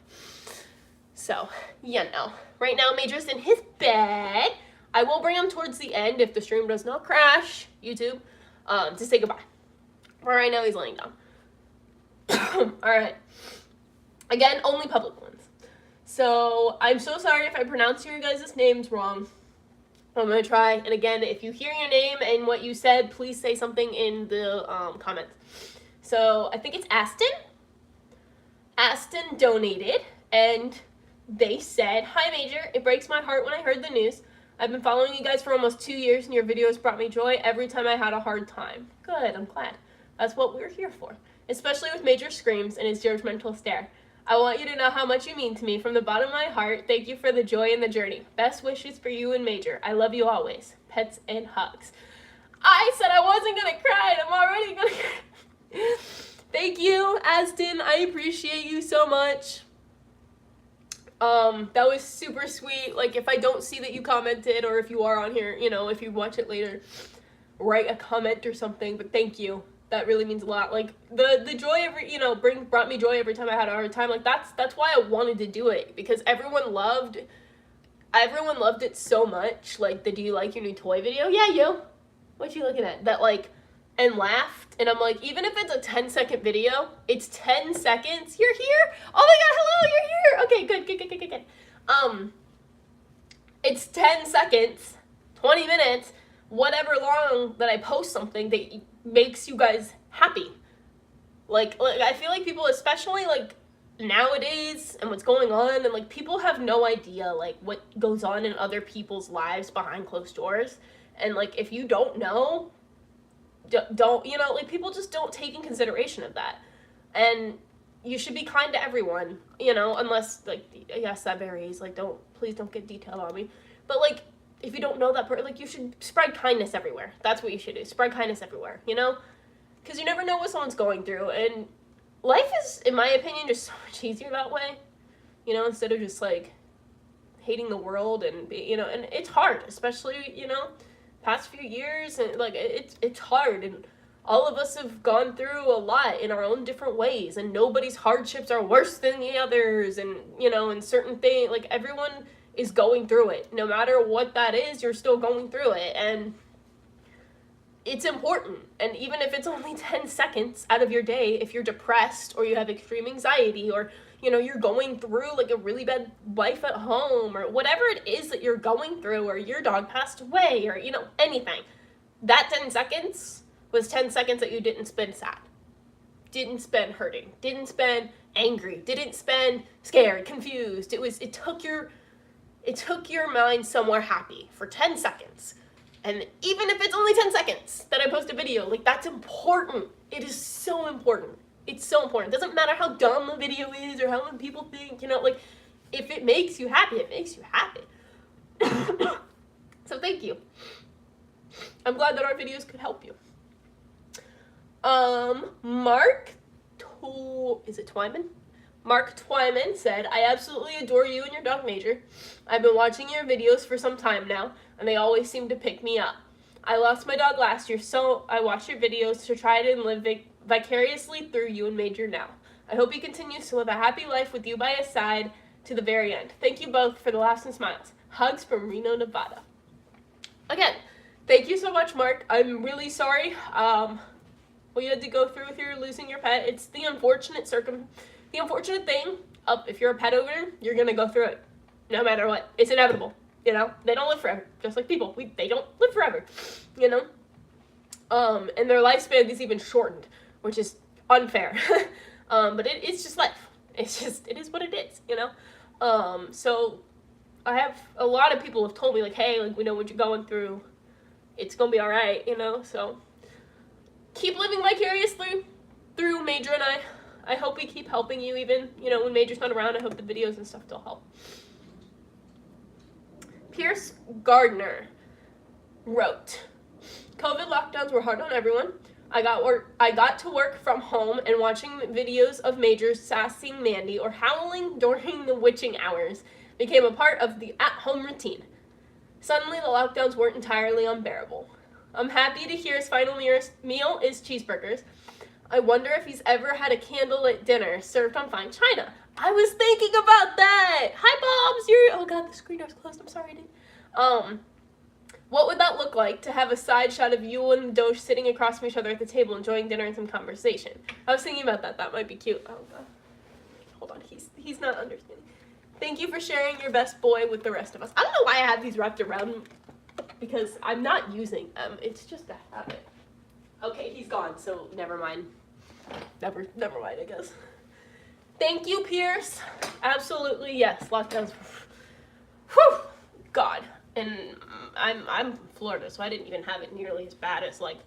Speaker 1: So, yeah, no. Right now, Major's in his bed. I will bring him towards the end if the stream does not crash, YouTube, to say goodbye. But right now, he's laying down. Alright. Again, only public ones. So, I'm so sorry if I pronounce your guys' names wrong. I'm going to try. And again, if you hear your name and what you said, please say something in the comments. So, I think it's Aston. Aston donated, and they said, "Hi, Major. It breaks my heart when I heard the news. I've been following you guys for almost 2 years, and your videos brought me joy every time I had a hard time." Good, I'm glad. That's what we're here for. Especially with Major screams and his judgmental stare. I want you to know how much you mean to me from the bottom of my heart. Thank you for the joy in the journey. Best wishes for you and Major. I love you always. Pets and hugs. I said I wasn't going to cry, and I'm already going to cry. Thank you, Aston. I appreciate you so much. That was super sweet. Like, if I don't see that you commented, or if you are on here, you know, if you watch it later, write a comment or something, but thank you. That really means a lot. Like, the joy every, you know, brought me joy every time I had a hard time. Like, that's why I wanted to do it, because everyone loved it so much. Like, the "do you like your new toy" video? Yeah, you. What you looking at? That, like, and laughed. And I'm like, even if it's a 10-second video, it's 10 seconds. You're here? Oh my god, hello, you're here. Okay, good. It's 10 seconds, 20 minutes, whatever long that I post something that makes you guys happy. Like I feel like people, especially like nowadays and what's going on, and like people have no idea like what goes on in other people's lives behind closed doors. And like if you don't know, don't, you know, like people just don't take in consideration of that. And you should be kind to everyone, you know, unless like, yes, that varies. Like, please don't get detailed on me. But like, if you don't know that person, like, you should spread kindness everywhere. That's what you should do. Spread kindness everywhere, you know? Because you never know what someone's going through. And life is, in my opinion, just so much easier that way. You know, instead of just, like, hating the world and, you know, and it's hard, especially, you know, past few years. And, like, it's hard. And all of us have gone through a lot in our own different ways. And nobody's hardships are worse than the others. And, you know, and certain things, like, everyone is going through it. No matter what that is, you're still going through it. And it's important. And even if it's only 10 seconds out of your day, if you're depressed or you have extreme anxiety, or, you know, you're going through like a really bad life at home, or whatever it is that you're going through, or your dog passed away, or, you know, anything, that 10 seconds was 10 seconds that you didn't spend sad, didn't spend hurting, didn't spend angry, didn't spend scared, confused. It took your mind somewhere happy for 10 seconds. And even if it's only 10 seconds that I post a video, like, that's important. It is so important. It's so important. It doesn't matter how dumb the video is or how many people think, you know, like, if it makes you happy, it makes you happy. So thank you. I'm glad that our videos could help you. Mark Twyman said, "I absolutely adore you and your dog Major. I've been watching your videos for some time now, and they always seem to pick me up. I lost my dog last year, so I watch your videos to try to live vicariously through you and Major now. I hope he continues to live a happy life with you by his side to the very end. Thank you both for the laughs and smiles. Hugs from Reno, Nevada." Again, thank you so much, Mark. I'm really sorry what you had to go through with your losing your pet. It's the unfortunate thing. If you're a pet owner, you're gonna go through it, no matter what. It's inevitable. You know, they don't live forever, just like people. They don't live forever, you know. And their lifespan is even shortened, which is unfair. But it's just life. It is what it is, you know. So I have a lot of people have told me, like, hey, like, we know what you're going through. It's gonna be all right, you know. So keep living vicariously through Major and I. I hope we keep helping you, even, you know, when Major's not around. I hope the videos and stuff still help. Pierce Gardner wrote, COVID lockdowns were hard on everyone. I got to work from home, and watching videos of Major sassing Mandy or howling during the witching hours became a part of the at-home routine. Suddenly, the lockdowns weren't entirely unbearable. I'm happy to hear his final meal is cheeseburgers. I wonder if he's ever had a candlelit dinner served on fine china. I was thinking about that. Hi, Bobs. Oh God, the screen door's closed. I'm sorry, dude. What would that look like to have a side shot of you and Doge sitting across from each other at the table enjoying dinner and some conversation? I was thinking about that. That might be cute. Oh God. Hold on. He's not understanding. Thank you for sharing your best boy with the rest of us. I don't know why I have these wrapped around, because I'm not using them. It's just a habit. Okay, he's gone, so never mind. Never mind, I guess. Thank you, Pierce. Absolutely, yes. Lockdowns. Whew. God. And I'm from Florida, so I didn't even have it nearly as bad as, like,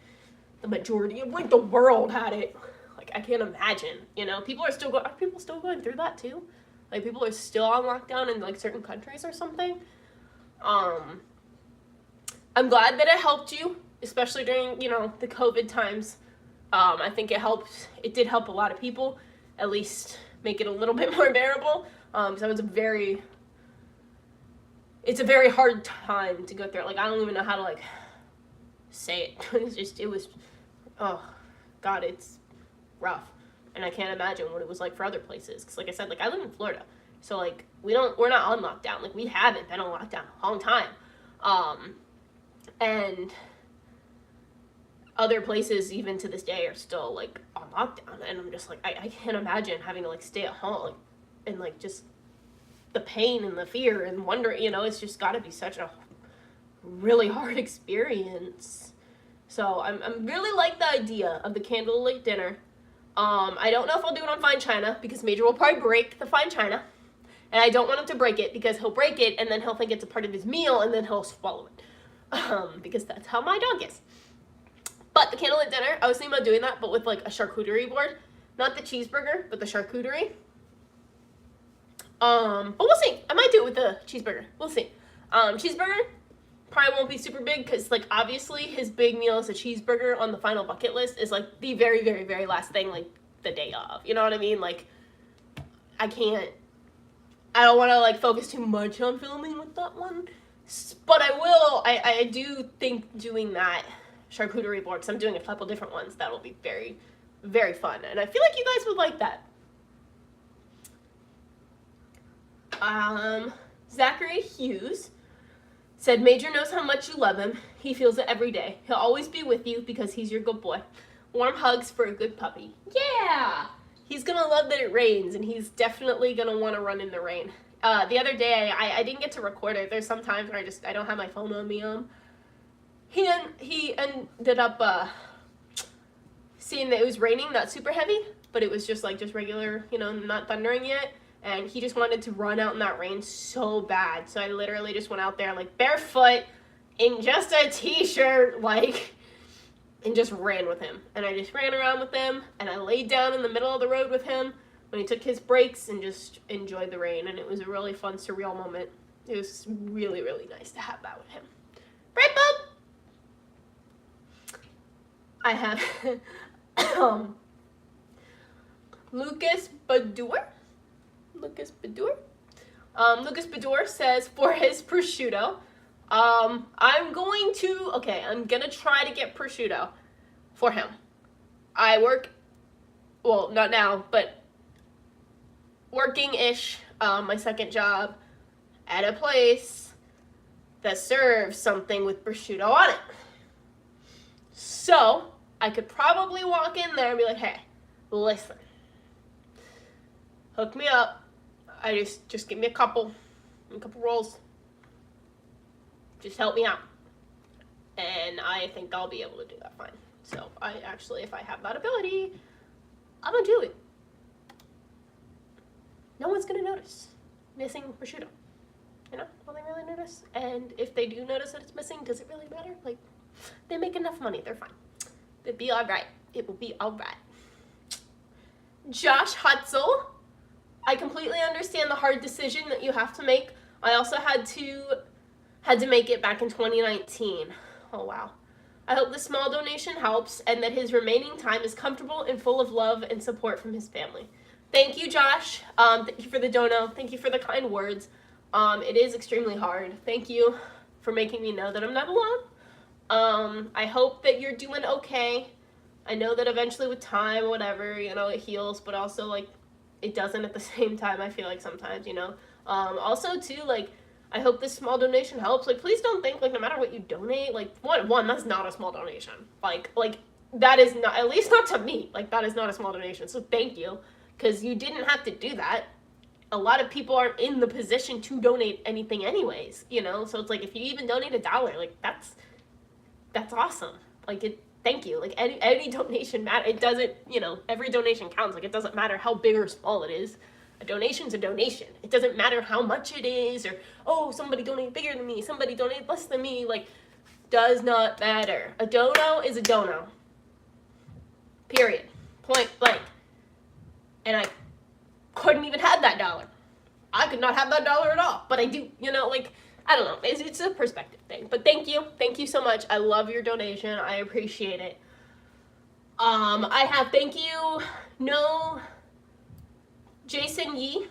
Speaker 1: the majority of, like, the world had it. Like, I can't imagine, you know? Are people still going through that, too? Like, people are still on lockdown in, like, certain countries or something. I'm glad that it helped you, especially during, you know, the COVID times. I think it did help a lot of people, at least make it a little bit more bearable. So it's a very hard time to go through. Like, I don't even know how to, like, say it. Oh, God, it's rough. And I can't imagine what it was like for other places. Because, like I said, like, I live in Florida. So, like, we're not on lockdown. Like, we haven't been on lockdown a long time. And other places, even to this day, are still, like, on lockdown. And I'm just, like, I can't imagine having to, like, stay at home. Like, and, like, just the pain and the fear and wonder, you know, it's just got to be such a really hard experience. So I'm really like the idea of the candlelit dinner. I don't know if I'll do it on fine china, because Major will probably break the fine china, and I don't want him to break it, because he'll break it and then he'll think it's a part of his meal and then he'll swallow it, because that's how my dog is. But the candlelit dinner, I was thinking about doing that, but with, like, a charcuterie board, not the cheeseburger, but the charcuterie. But we'll see. I might do it with the cheeseburger. We'll see. Cheeseburger probably won't be super big, because, like, obviously his big meal is a cheeseburger on the final bucket list is, like, the very, very, very last thing, like, the day of. You know what I mean? Like, I don't want to, like, focus too much on filming with that one. But I do think doing that charcuterie board, because I'm doing a couple different ones, that'll be very, very fun. And I feel like you guys would like that. Zachary Hughes said, Major knows how much you love him. He feels it every day. He'll always be with you because he's your good boy. Warm hugs for a good puppy. Yeah! He's gonna love that it rains, and he's definitely gonna want to run in the rain. The other day, I didn't get to record it. There's some times where I don't have my phone on me. He ended up seeing that it was raining, not super heavy, but it was just regular, you know, not thundering yet. And he just wanted to run out in that rain so bad. So I literally just went out there, like, barefoot, in just a t-shirt, like, and just ran with him. And I just ran around with him, and I laid down in the middle of the road with him when he took his breaks and just enjoyed the rain. And it was a really fun, surreal moment. It was really, really nice to have that with him. Right, Bub? I have Lucas Badur. Lucas Badur says, for his prosciutto, I'm gonna try to get prosciutto for him. I work, well, not now, but working-ish, my second job at a place that serves something with prosciutto on it. So I could probably walk in there and be like, hey, listen, hook me up. I just give me a couple rolls. Just help me out. And I think I'll be able to do that fine. So if I have that ability, I'm gonna do it. No one's gonna notice missing prosciutto. You know, will they really notice? And if they do notice that it's missing, does it really matter? Like, they make enough money, they're fine. It'll be all right. It will be all right. Josh Hutzel, I completely understand the hard decision that you have to make. I also had to make it back in 2019. Oh, wow. I hope this small donation helps and that his remaining time is comfortable and full of love and support from his family. Thank you, Josh. Thank you for the dono. Thank you for the kind words. It is extremely hard. Thank you for making me know that I'm not alone. I hope that you're doing okay. I know that eventually with time, whatever, you know, it heals, but also, like, it doesn't at the same time, I feel like sometimes, you know. Also, too, like, I hope this small donation helps. Like, please don't think, like, no matter what you donate, like, one, that's not a small donation. Like, that is not, at least not to me, like, that is not a small donation. So thank you, because you didn't have to do that. A lot of people aren't in the position to donate anything anyways, you know? So it's like, if you even donate $1, like, that's awesome. Like, thank you. Like, any donation matter. It doesn't, you know, every donation counts. Like, it doesn't matter how big or small it is. A donation's a donation. It doesn't matter how much it is, or, oh, somebody donated bigger than me, somebody donated less than me. Like, does not matter. A dono is a dono. Period. Point blank. And I couldn't even have that $1. I could not have that $1 at all, but I do, you know, like, I don't know, it's a perspective thing. But thank you so much. I love your donation. I appreciate it. I have thank you. No, Jason Yee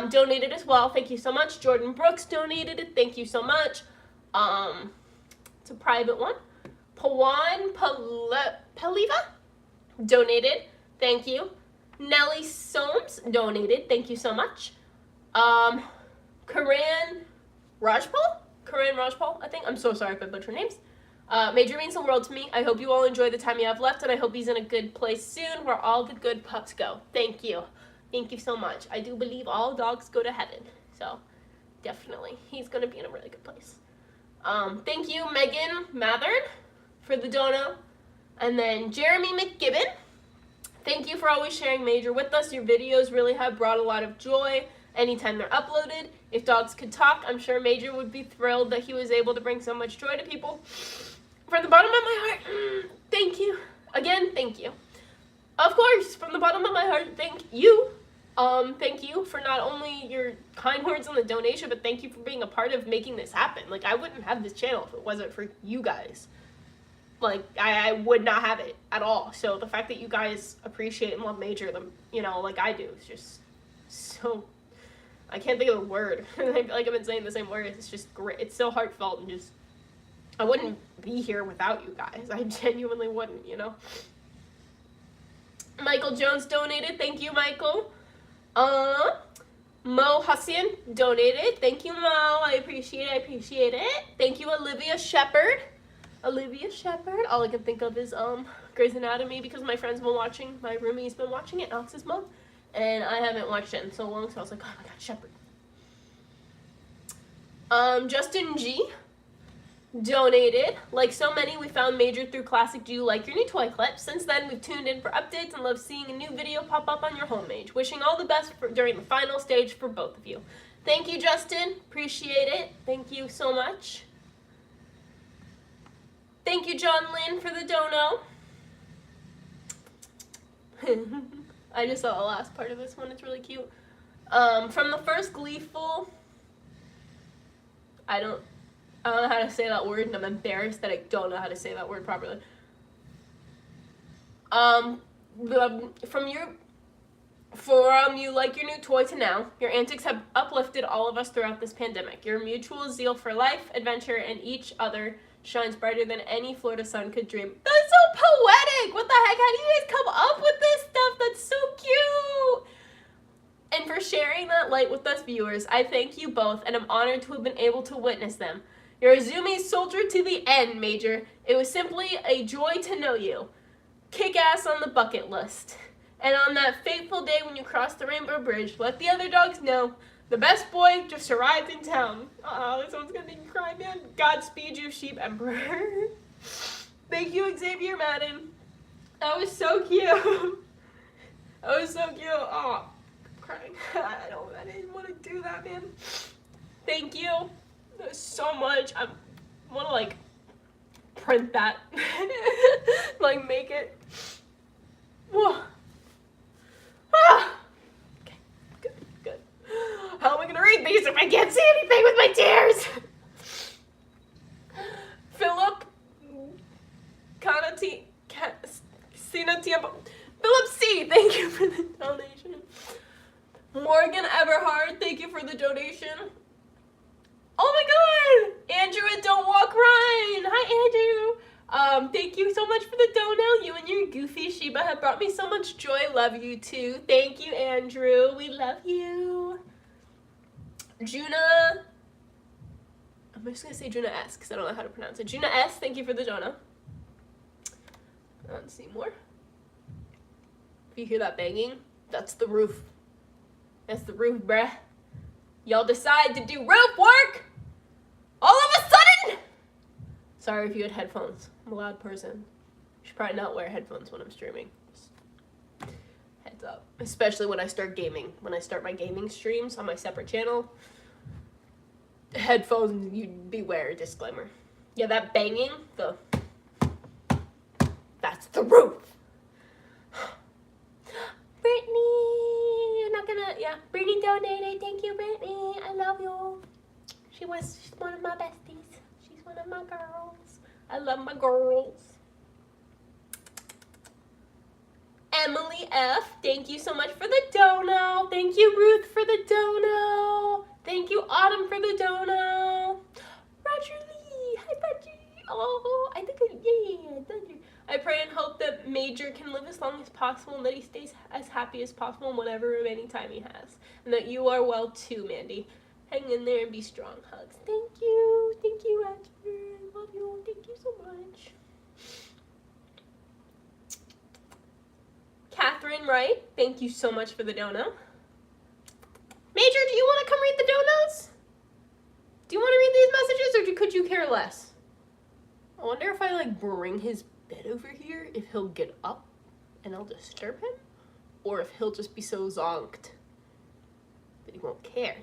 Speaker 1: donated as well. Thank you so much. Jordan Brooks donated. Thank you so much. It's a private one. Pawan Paliva donated. Thank you. Nellie Soames donated. Thank you so much. Karan Rajpal, I think. I'm so sorry if I butcher names. Major means the world to me. I hope you all enjoy the time you have left, and I hope he's in a good place soon where all the good pups go. Thank you. Thank you so much. I do believe all dogs go to heaven. So, definitely. He's going to be in a really good place. Thank you, Megan Mathern, for the dono. And then Jeremy McGibbon. Thank you for always sharing Major with us. Your videos really have brought a lot of joy anytime they're uploaded. If dogs could talk, I'm sure Major would be thrilled that he was able to bring so much joy to people. From the bottom of my heart, thank you. Again, thank you. Of course, from the bottom of my heart, thank you. Thank you for not only your kind words on the donation, but thank you for being a part of making this happen. Like, I wouldn't have this channel if it wasn't for you guys. Like, I would not have it at all. So the fact that you guys appreciate and love Major, you know, like I do, is just so, I can't think of the word. I feel like I've been saying the same word. It's just great. It's so heartfelt, and just, I wouldn't be here without you guys. I genuinely wouldn't, you know. Michael Jones donated. Thank you, Michael. Mo Hussein donated. Thank you, Mo. I appreciate it. Thank you, Olivia Shepherd. All I can think of is Grey's Anatomy, because my friend's been watching, my roomie's been watching it, Alex's mom, and I haven't watched it in so long, so I was like, oh my god, Shepherd. Justin G donated. Like so many, we found Major through Classic Do You Like Your New Toy clips. Since then, we've tuned in for updates and love seeing a new video pop up on your homepage. Wishing all the best during the final stage for both of you. Thank you, Justin. Appreciate it. Thank you so much. Thank you, John Lynn, for the dono. I just saw the last part of this one. It's really cute. From the first Gleeful, I don't know how to say that word, and I'm embarrassed that I don't know how to say that word properly. From you like your new toy to now, your antics have uplifted all of us throughout this pandemic. Your mutual zeal for life, adventure, and each other shines brighter than any Florida sun could dream. That's so poetic! What the heck? How do you guys come up with this stuff? That's so cute! And for sharing that light with us viewers, I thank you both, and I'm honored to have been able to witness them. You're a Zoomies soldier to the end, Major. It was simply a joy to know you. Kick ass on the bucket list. And on that fateful day when you crossed the Rainbow Bridge, let the other dogs know the best boy just arrived in town. Oh, this one's gonna make me cry, man. Godspeed you, Sheep Emperor. Thank you, Xavier Madden. That was so cute. That was so cute. Oh, I'm crying. I didn't want to do that, man. Thank you so much. I want to like print that, like make it. Whoa. Ah. Okay, good, good. How am I gonna read these if I can't see anything with my tears? Philip Canati Sina Tiempo. Philip C, thank you for the donation. Morgan Everhard, thank you for the donation. Oh my god! Andrew and Don't Walk Ryan! Hi Andrew! Thank you so much for the dono. You and your goofy Sheba have brought me so much joy. Love you too. Thank you, Andrew. We love you. Juna. I'm just gonna say Juna S because I don't know how to pronounce it. Juna S, thank you for the dono. Let's see more. If you hear that banging, that's the roof. That's the roof, bruh. Y'all decide to do roof work all of a sudden. Sorry if you had headphones. I'm a loud person. I should probably not wear headphones when I'm streaming. Just heads up. Especially when I start gaming. When I start my gaming streams on my separate channel. Headphones, you beware, disclaimer. Yeah, that banging, that's the roof. Brittany, I'm not gonna, yeah, Brittany donated. Thank you, Brittany. I love you. She's one of my besties. She's one of my girls. I love my girls. Emily F, thank you so much for the dono. Thank you, Ruth, for the dono. Thank you, Autumn, for the dono. Roger Lee, hi, Roger. Oh, I think, yeah, I pray and hope that Major can live as long as possible and that he stays as happy as possible in whatever remaining time he has. And that you are well too, Mandy. Hang in there and be strong. Hugs. Thank you, Roger. I love you. Thank you so much. Catherine Wright, thank you so much for the dono. Major, do you want to come read the donos? Do you want to read these messages or could you care less? I wonder if I like bring his bed over here, if he'll get up and I'll disturb him, or if he'll just be so zonked that he won't care.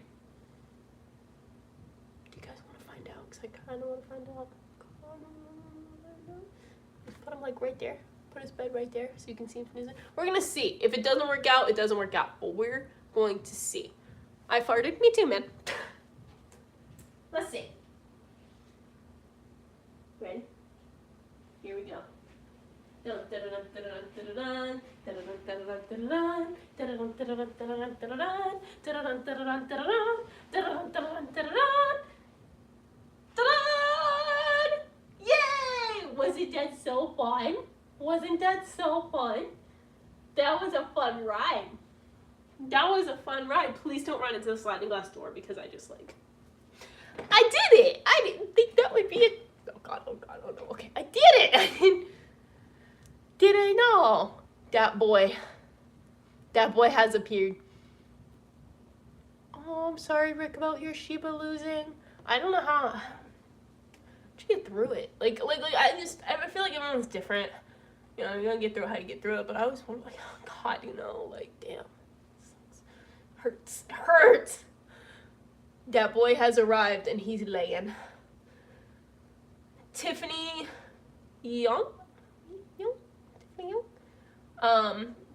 Speaker 1: Do you guys want to find out? Because I kind of want to find out. Let's put him like right there. Put his bed right there so you can see him snoozing. We're going to see. If it doesn't work out, it doesn't work out. But we're going to see. I farted. Me too, man. Let's see. Ready? Here we go. Yay! Wasn't that so fun? Wasn't that so fun? That was a fun ride. That was a fun ride. Please don't run into the sliding glass door because I just like... I did it! I didn't think that would be it. Oh god, oh no. Okay, I did it! I didn't... Did I know? That boy has appeared. Oh, I'm sorry, Rick, about your Sheba losing. I don't know how to get through it. Like I feel like everyone's different. You know, you're gonna get through it how you get through it, but I was like, oh god, you know, like damn. Hurts. That boy has arrived and he's laying. Tiffany Young.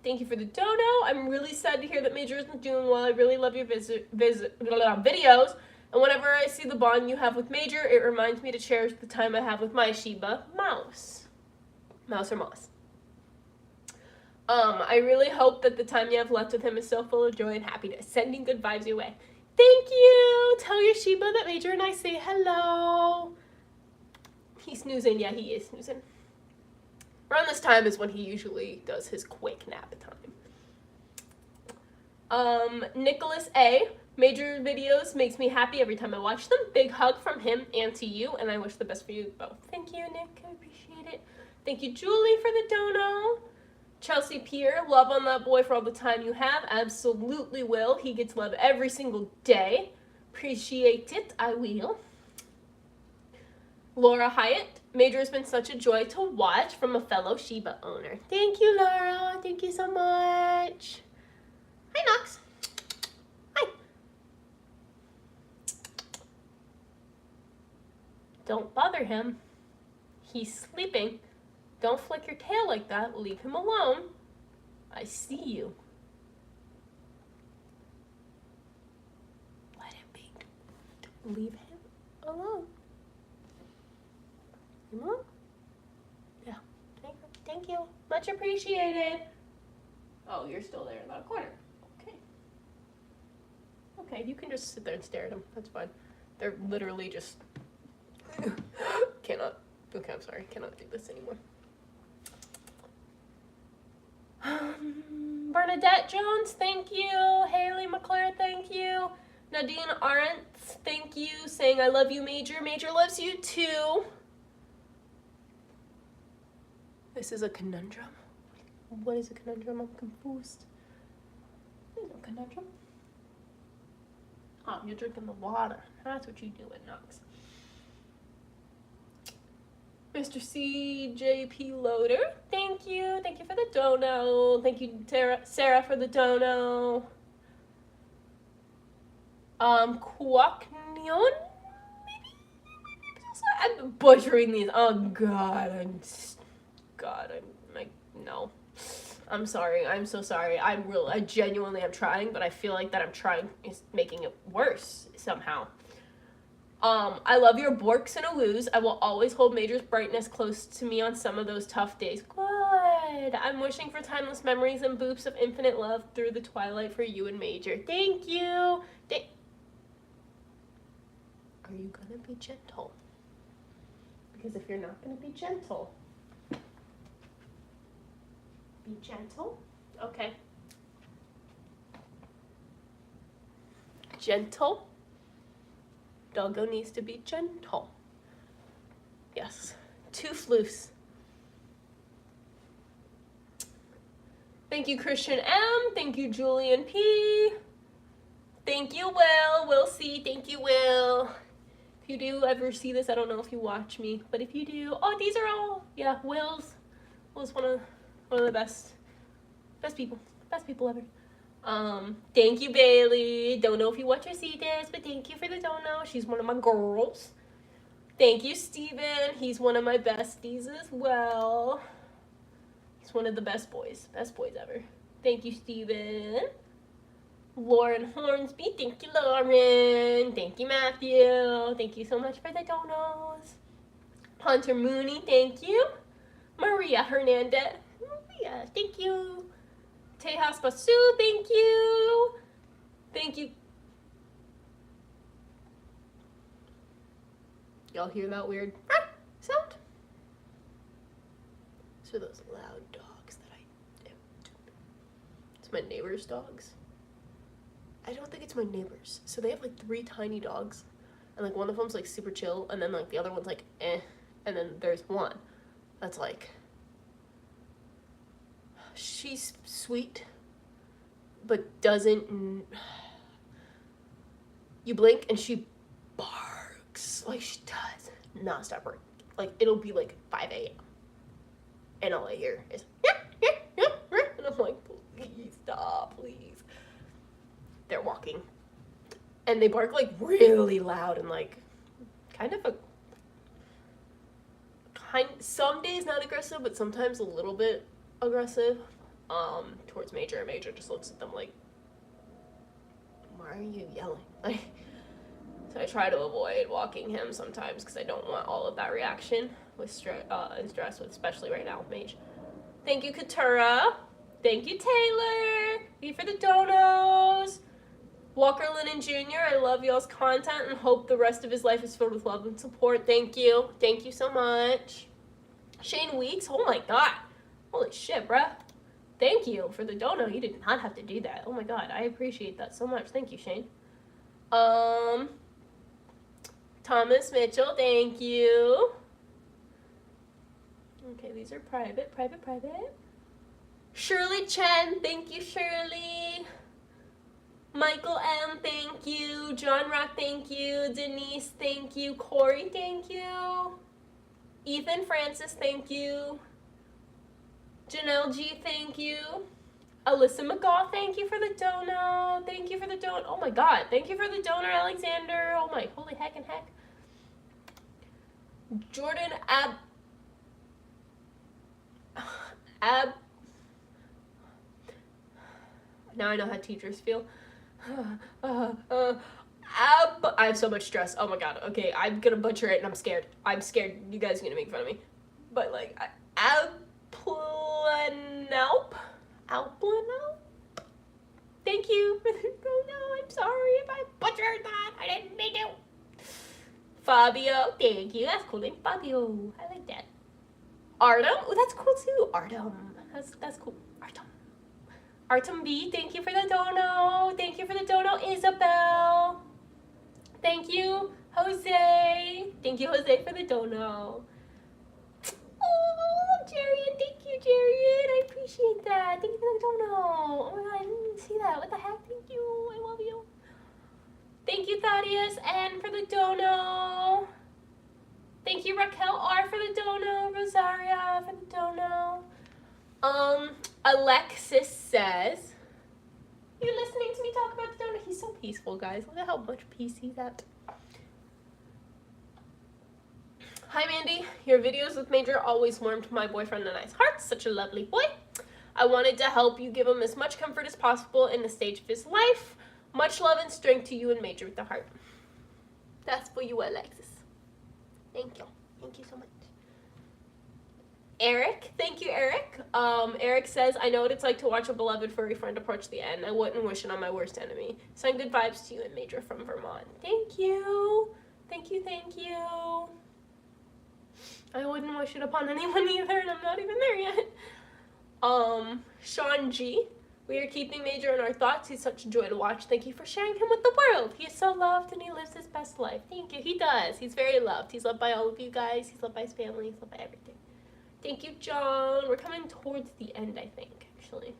Speaker 1: Thank you for the dono. I'm really sad to hear that Major isn't doing well. I really love your videos. And whenever I see the bond you have with Major, it reminds me to cherish the time I have with my Sheba Mouse. Mouse or Moss. I really hope that the time you have left with him is so full of joy and happiness. Sending good vibes your way. Thank you. Tell your Sheba that Major and I say hello. He's snoozing. Yeah, he is snoozing. Around this time is when he usually does his quick nap time. Nicholas A. Major videos makes me happy every time I watch them. Big hug from him and to you, and I wish the best for you both. Thank you, Nick. I appreciate it. Thank you, Julie, for the dono. Chelsea Pierre, love on that boy for all the time you have. Absolutely will. He gets love every single day. Appreciate it. I will. Laura Hyatt, Major has been such a joy to watch from a fellow Sheba owner. Thank you, Laura. Thank you so much. Hi, Knox. Hi. Don't bother him. He's sleeping. Don't flick your tail like that. Leave him alone. I see you. Let him be. Leave him alone. Leave him alone? Yeah. Thank you. Much appreciated. Oh, you're still there in that corner. Okay. Okay, you can just sit there and stare at them. That's fine. They're literally just... cannot. Okay, I'm sorry. Cannot do this anymore. Bernadette Jones, thank you. Haley McClure, thank you. Nadine Arntz, thank you. Saying I love you, Major. Major loves you too. This is a conundrum. What is a conundrum? I'm confused. There's no conundrum. Oh, you're drinking the water. That's what you do at Knox. Mr. CJP Loader, thank you. Thank you for the dono. Thank you, Sarah, for the dono. Kwaknyon, maybe? I'm butchering these. Oh, God. I'm like, no. I'm sorry. I'm so sorry. I genuinely am trying, but I feel like that I'm trying is making it worse somehow. I love your borks and aloos. I will always hold Major's brightness close to me on some of those tough days. Good. I'm wishing for timeless memories and boops of infinite love through the twilight for you and Major. Thank you. Are you gonna be gentle? Because if you're not gonna be gentle, be gentle. Okay. Gentle. Doggo needs to be gentle. Yes. Tooth loose. Thank you, Christian M. Thank you, Julian P. Thank you, Will. Will C. Thank you, Will. If you do ever see this, I don't know if you watch me, but if you do, oh, these are all, yeah, Will's one of the best people ever. Thank you, Bailey. Don't know if you watch or see this, but thank you for the dono. She's one of my girls. Thank you, Steven. He's one of my besties as well. He's one of the best boys ever. Thank you, Steven. Lauren Hornsby. Thank you, Lauren. Thank you, Matthew. Thank you so much for the donos. Hunter Mooney. Thank you. Maria Hernandez. Maria, thank you. Tejas Basu, thank you. Thank you. Y'all hear that weird sound? These are those loud dogs that it's my neighbor's dogs. I don't think it's my neighbor's. So they have like 3 tiny dogs. And like one of them's like super chill. And then like the other one's like eh. And then there's one that's like, she's sweet, but doesn't, you blink and she barks like she does not stop barking. Like it'll be like 5 a.m. and all I hear is and I'm like, please stop, please. They're walking and they bark like really loud and like some days not aggressive, but sometimes a little bit aggressive towards Major, and Major just looks at them like, why are you yelling? Like, so I try to avoid walking him sometimes because I don't want all of that reaction with and stress, with especially right now with Mage. Thank you, Katura. Thank you, Taylor. Thank you for the donos. Walker Lennon Jr., I love y'all's content and hope the rest of his life is filled with love and support. Thank you. Thank you so much. Shane Weeks, oh my god. Holy shit, bruh. Thank you for the dono. You did not have to do that. Oh my god, I appreciate that so much. Thank you, Shane. Thomas Mitchell, thank you. Okay, these are private. Shirley Chen, thank you, Shirley. Michael M, thank you. John Rock, thank you. Denise, thank you. Corey, thank you. Ethan Francis, thank you. Janelle G, thank you. Alyssa McGaw, thank you for the dono. Thank you for the dono. Oh my god, thank you for the donor, Alexander. Oh my, holy heck and heck. Jordan now I know how teachers feel. I have so much stress. Oh my god. Okay, I'm gonna butcher it and I'm scared. I'm scared you guys are gonna make fun of me. But like, Alplanalp? Thank you. Oh no, I'm sorry if I butchered that. I didn't mean to. Fabio, thank you. That's cool name. Fabio. I like that. Artem? Oh, that's cool too. Artem. That's cool. Artem B, thank you for the dono. Thank you for the dono, Isabel. Thank you, Jose. Thank you, Jose, for the dono. Oh, Jarian, thank you, Jarian. I appreciate that. Thank you for the dono. Oh my god, I didn't even see that. What the heck? Thank you. I love you. Thank you, Thaddeus, N, for the dono. Thank you, Raquel R, for the dono. Rosaria, for the dono. Alexis says, you're listening to me talk about the donut. He's so peaceful, guys. Look at how much peace he's at. Hi, Mandy. Your videos with Major always warmed my boyfriend and I's hearts. Such a lovely boy. I wanted to help you give him as much comfort as possible in the stage of his life. Much love and strength to you and Major with the heart. That's for you, Alexis. Thank you. Thank you so much. Eric, thank you, Eric. Eric says, I know what it's like to watch a beloved furry friend approach the end. I wouldn't wish it on my worst enemy. Send good vibes to you and Major from Vermont. Thank you. Thank you, thank you. I wouldn't wish it upon anyone either, and I'm not even there yet. Sean G, we are keeping Major in our thoughts. He's such a joy to watch. Thank you for sharing him with the world. He is so loved and he lives his best life. Thank you. He does. He's very loved. He's loved by all of you guys. He's loved by his family. He's loved by everything. Thank you, John. We're coming towards the end, I think, actually.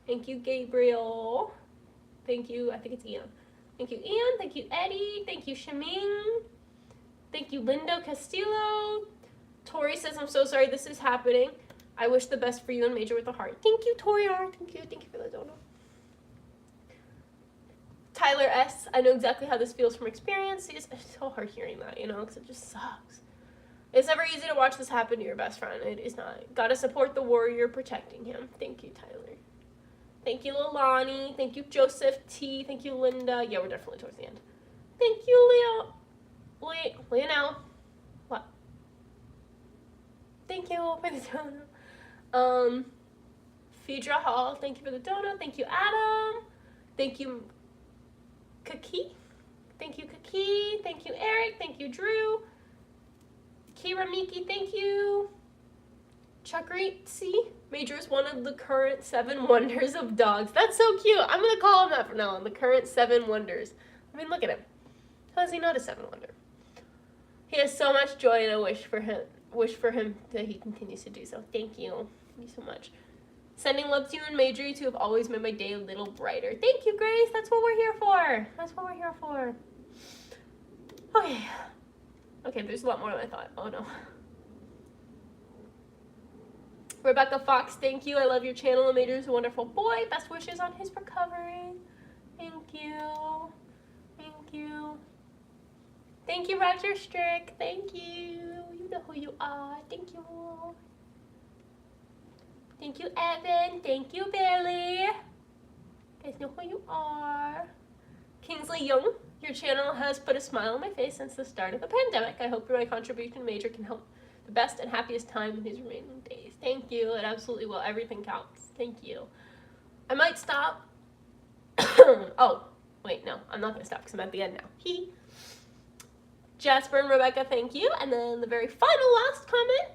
Speaker 1: Thank you, Gabriel. Thank you, I think it's Ian. Thank you, Ian. Thank you, Eddie. Thank you, Shaming. Thank you, Lindo Castillo. Tori says, I'm so sorry this is happening. I wish the best for you and Major with a heart. Thank you, Tori R. Thank you for the donut. Tyler S. I know exactly how this feels from experience. It's so hard hearing that, you know, because it just sucks. It's never easy to watch this happen to your best friend. It is not. Gotta support the warrior protecting him. Thank you, Tyler. Thank you, Lilani. Thank you, Joseph T. Thank you, Linda. Yeah, we're definitely towards the end. Thank you, Leonel. What? Thank you for the donut. Phaedra Hall. Thank you for the donut. Thank you, Adam. Thank you, Kaki. Thank you, Kaki. Thank you, Eric. Thank you, Drew. Kira Miki, thank you. Chakritsi. Major is one of the current 7 wonders of dogs. That's so cute. I'm going to call him that from now on. The current 7 wonders. I mean, look at him. How is he not a 7 wonder? He has so much joy and I wish for him that he continues to do so. Thank you. Thank you so much. Sending love to you and Major. You two have always made my day a little brighter. Thank you, Grace. That's what we're here for. That's what we're here for. Okay. Okay, there's a lot more than I thought. Oh no. Rebecca Fox, thank you. I love your channel. Major's a wonderful boy. Best wishes on his recovery. Thank you. Thank you. Thank you, Roger Strick. Thank you. You know who you are. Thank you. Thank you, Evan. Thank you, Bailey. You guys know who you are. Kingsley Young. Your channel has put a smile on my face since the start of the pandemic. I hope my contribution to Major can help the best and happiest time in his remaining days. Thank you. It absolutely will. Everything counts. Thank you. I might stop. Oh, wait, no. I'm not going to stop because I'm at the end now. Jasper and Rebecca, thank you. And then the very final last comment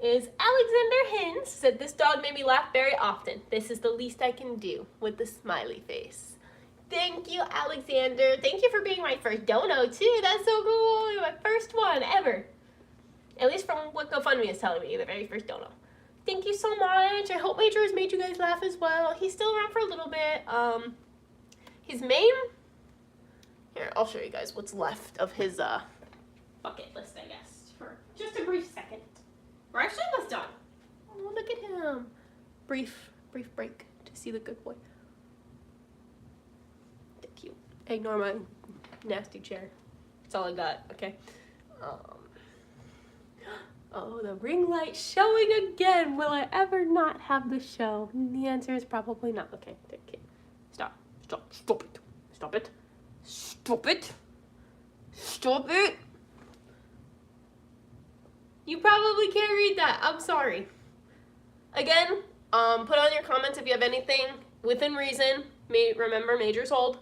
Speaker 1: is Alexander Hins said, this dog made me laugh very often. This is the least I can do, with the smiley face. Thank you, Alexander. Thank you for being my first dono, too. That's so cool. You're my first one ever. At least from what Gofundme is telling me, the very first dono. Thank you so much. I hope Major has made you guys laugh as well. He's still around for a little bit. His main... Here, I'll show you guys what's left of his bucket list, I guess, for just a brief second. We're actually almost done. Oh, look at him. Brief break to see the good boy. Ignore my nasty chair. That's all I got, okay? Oh, the ring light showing again. Will I ever not have the show? And the answer is probably not. Okay, okay. Stop. Stop. Stop it. Stop it. Stop it. Stop it. You probably can't read that. I'm sorry. Again, put on your comments if you have anything within reason. Remember, Major's old.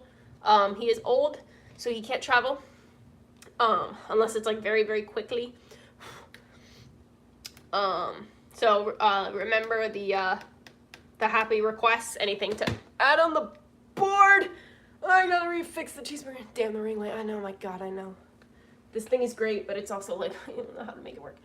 Speaker 1: He is old, so he can't travel. Unless it's like very, very quickly. So remember the happy requests, anything to add on the board. I gotta refix the cheeseburger. Damn, the ring light. I know, my God, I know. This thing is great, but it's also like, I don't know how to make it work.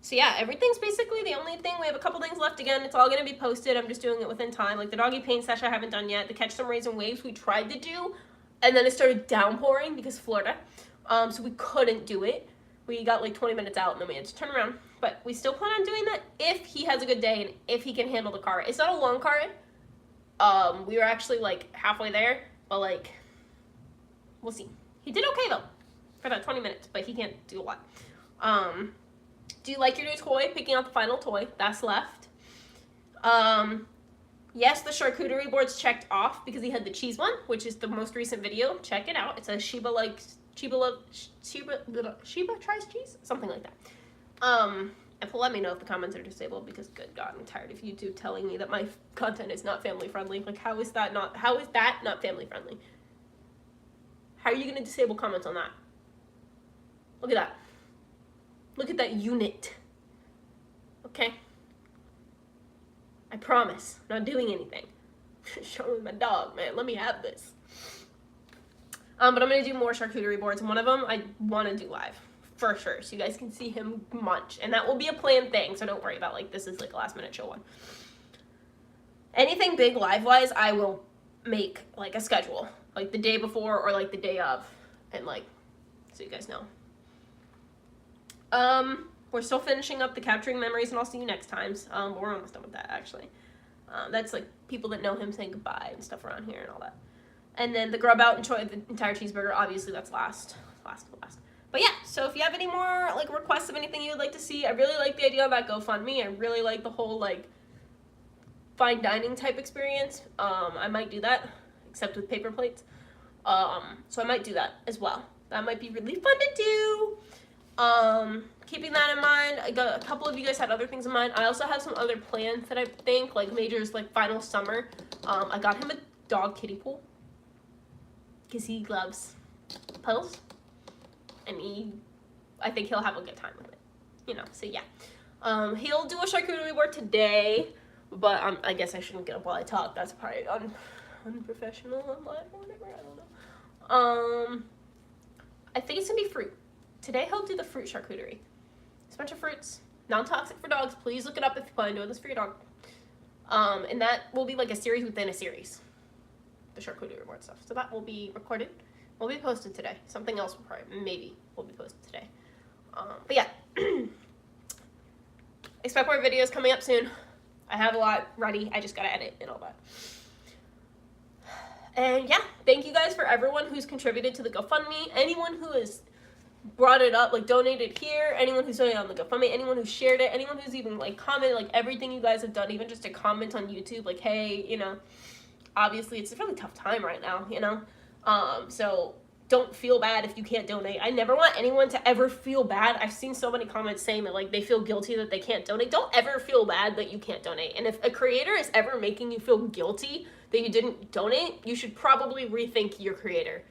Speaker 1: So yeah, everything's basically the only thing. We have a couple things left again. It's all gonna be posted. I'm just doing it within time. Like the doggy paint session I haven't done yet. The catch some rays and waves we tried to do, and then it started downpouring because Florida. So we couldn't do it. We got like 20 minutes out and then we had to turn around. But we still plan on doing that if he has a good day and if he can handle the car. It's not a long car. We were actually like halfway there, but like, we'll see. He did okay though for that 20 minutes, but he can't do a lot. Do you like your new toy? Picking out the final toy that's left. Yes, the charcuterie board's checked off because he had the cheese one, which is the most recent video. Check it out. It says Sheba tries cheese, something like that. And let me know if the comments are disabled because good God, I'm tired of YouTube telling me that my content is not family friendly. Like, how is that not family friendly? How are you gonna disable comments on that? Look at that. Look at that unit. Okay. I promise, I'm not doing anything. Show me my dog, man. Let me have this. But I'm gonna do more charcuterie boards, and one of them I want to do live for sure, so you guys can see him munch, and that will be a planned thing. So don't worry about like this is like a last minute show one. Anything big live wise, I will make like a schedule, like the day before or like the day of, and like so you guys know. We're still finishing up the capturing memories, and I'll see you next times. But we're almost done with that actually. That's like people that know him saying goodbye and stuff around here and all that. And then the grub out and enjoy the entire cheeseburger. Obviously, that's last. But yeah, so if you have any more like requests of anything you would like to see, I really like the idea of that Gofundme. I really like the whole like fine dining type experience. I might do that, except with paper plates. So I might do that as well. That might be really fun to do. Keeping that in mind, I got a couple of you guys had other things in mind. I also have some other plans that I think, like Major's like final summer. I got him a dog kiddie pool because he loves puddles, and I think he'll have a good time with it, you know. So yeah, he'll do a charcuterie board today, but I guess I shouldn't get up while I talk. That's probably unprofessional on live or whatever. I don't know. I think it's gonna be fruit. Today he'll do the fruit charcuterie. It's a bunch of fruits, non-toxic for dogs. Please look it up if you plan on doing this for your dog. And that will be like a series within a series, the charcuterie board stuff. So that will be recorded, will be posted today. Something else will maybe will be posted today. But yeah, expect more videos coming up soon. I have a lot ready. I just gotta edit and all that. And yeah, thank you guys for everyone who's contributed to the GoFundMe. Anyone who has brought it up, like donated here, anyone who's donated on the GoFundMe, anyone who shared it, anyone who's even like commented, like everything you guys have done, even just a comment on YouTube, like, hey, you know, obviously it's a really tough time right now, you know, so don't feel bad if you can't donate. I never want anyone to ever feel bad. I've seen so many comments saying that like they feel guilty that they can't donate. Don't ever feel bad that you can't donate. And if a creator is ever making you feel guilty that you didn't donate, you should probably rethink your creator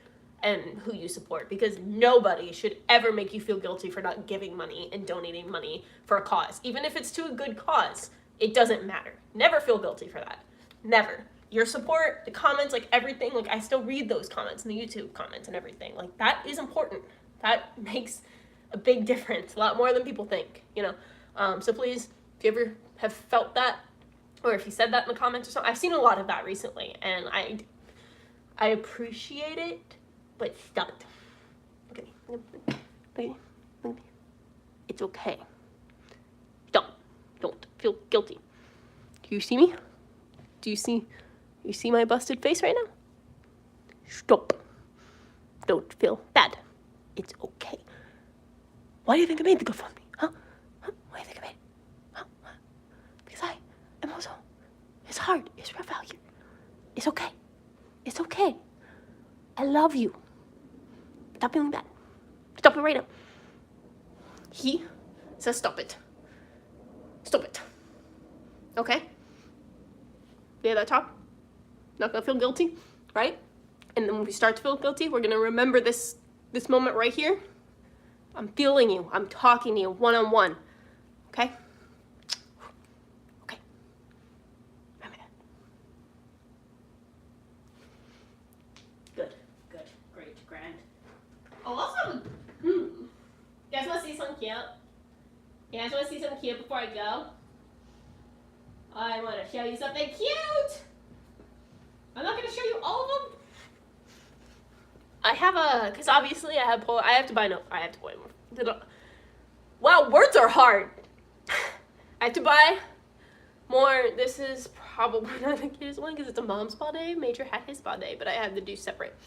Speaker 1: and who you support, because nobody should ever make you feel guilty for not giving money and donating money for a cause. Even if it's to a good cause, it doesn't matter. Never feel guilty for that. Never. Your support, the comments, like everything, like I still read those comments in the YouTube comments and everything. Like that is important. That makes a big difference, a lot more than people think, you know. So please, if you ever have felt that, or if you said that in the comments or something, I've seen a lot of that recently, and I appreciate it. But stop it. Look at me. It's okay. Don't feel guilty. Do you see me? Do you see my busted face right now? Stop. Don't feel bad. It's okay. Why do you think I made the GoFundMe? Huh? Why do you think I made it? Huh? Because I am also, it's hard, it's rough out here. It's okay. It's okay. I love you. Stop feeling bad. Stop it right now. He says stop it. Stop it. Okay? Yeah, that talk? Not gonna feel guilty, right? And then when we start to feel guilty, we're gonna remember this moment right here. I'm feeling you. I'm talking to you one-on-one. Okay? Okay. Remember that. Good. Good. Great. Grand. Oh, also, you guys want to see something cute? You guys want to see something cute before I go? I want to show you something cute! I'm not going to show you all of them. I have because obviously I have to buy more. Wow, words are hard. I have to buy more. This is probably not the cutest one because it's a mom's spa day. Major had his spa day, but I had to do separate.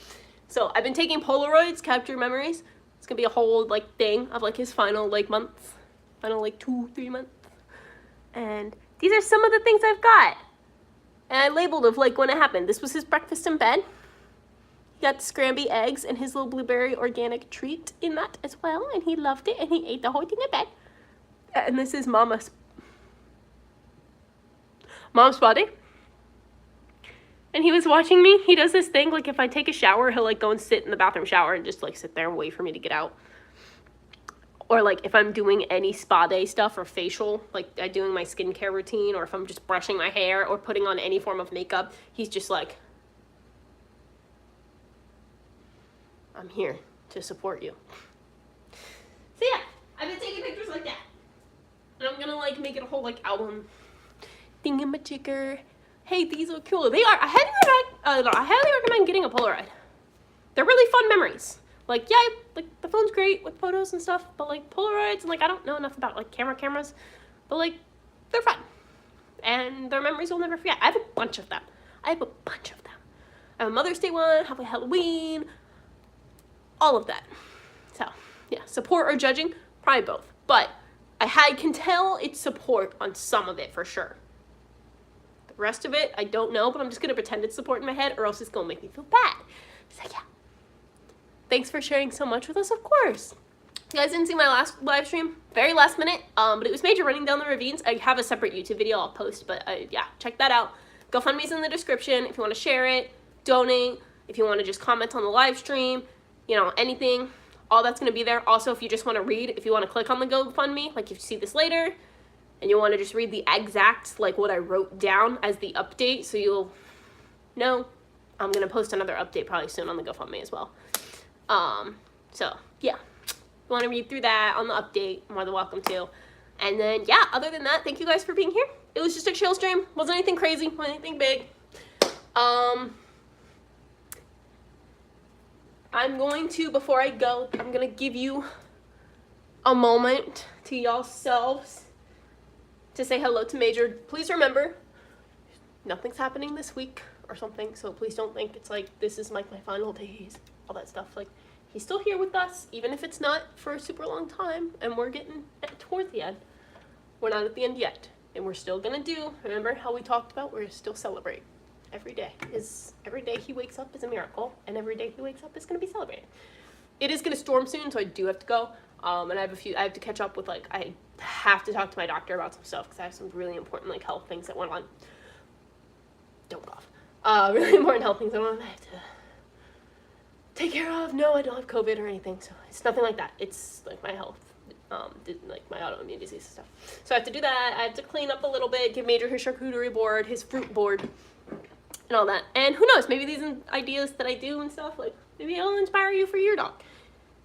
Speaker 1: So I've been taking Polaroids, capture memories. It's going to be a whole like thing of like his final like months. Final like 2-3 months. And these are some of the things I've got. And I labeled of like when it happened. This was his breakfast in bed. He got the scramby eggs and his little blueberry organic treat in that as well. And he loved it and he ate the whole thing in bed. And this is mom's body. And he was watching me. He does this thing like if I take a shower, he'll like go and sit in the bathroom shower and just like sit there and wait for me to get out. Or like if I'm doing any spa day stuff or facial, like I'm doing my skincare routine, or if I'm just brushing my hair or putting on any form of makeup, he's just like, I'm here to support you. So yeah, I've been taking pictures like that. And I'm gonna like make it a whole like album thingamajigger. Hey, these are cool. They are. I highly recommend getting a Polaroid. They're really fun memories. Like, yeah, like the phone's great with photos and stuff, but like Polaroids and like I don't know enough about like cameras, but like they're fun. And their memories we'll never forget. I have a bunch of them. I have a Mother's Day one, I have a Halloween, all of that. So yeah, support or judging, probably both. But I can tell it's support on some of it for sure. The rest of it, I don't know, but I'm just gonna pretend it's support in my head or else it's gonna make me feel bad. So yeah. Thanks for sharing so much with us, of course. You guys didn't see my last live stream, very last minute, but it was Major running down the ravines. I have a separate YouTube video I'll post, but yeah, check that out. GoFundMe's in the description if you want to share it, donate, if you want to just comment on the live stream, you know, anything, all that's going to be there. Also, if you just want to read, if you want to click on the GoFundMe, like if you see this later, and you want to just read the exact, like what I wrote down as the update, so you'll know, I'm going to post another update probably soon on the GoFundMe as well. So yeah, if you want to read through that on the update, more than welcome to. And then yeah, other than that, thank you guys for being here. It was just a chill stream. Wasn't anything crazy, wasn't anything big. I'm going to, before I go, I'm going to give you a moment to yourselves to say hello to Major. Please remember, nothing's happening this week or something, so please don't think it's like, this is like my final days, all that stuff. Like, he's still here with us, even if it's not for a super long time, and we're getting towards the end. We're not at the end yet, and we're still gonna do, remember how we talked about, we're gonna still celebrate. Every day he wakes up is a miracle, and every day he wakes up is gonna be celebrated. It is gonna storm soon, so I do have to go, and I have to catch up with, like, I have to talk to my doctor about some stuff, because I have some really important, like, health things that went on. Don't cough. Really important health things I have to take care of. No, I don't have COVID or anything, so it's nothing like that. It's like my health, like my autoimmune disease stuff. So I have to do that. I have to clean up a little bit, give Major his charcuterie board, his fruit board, and all that. And who knows, maybe these ideas that I do and stuff, like maybe it'll inspire you for your dog.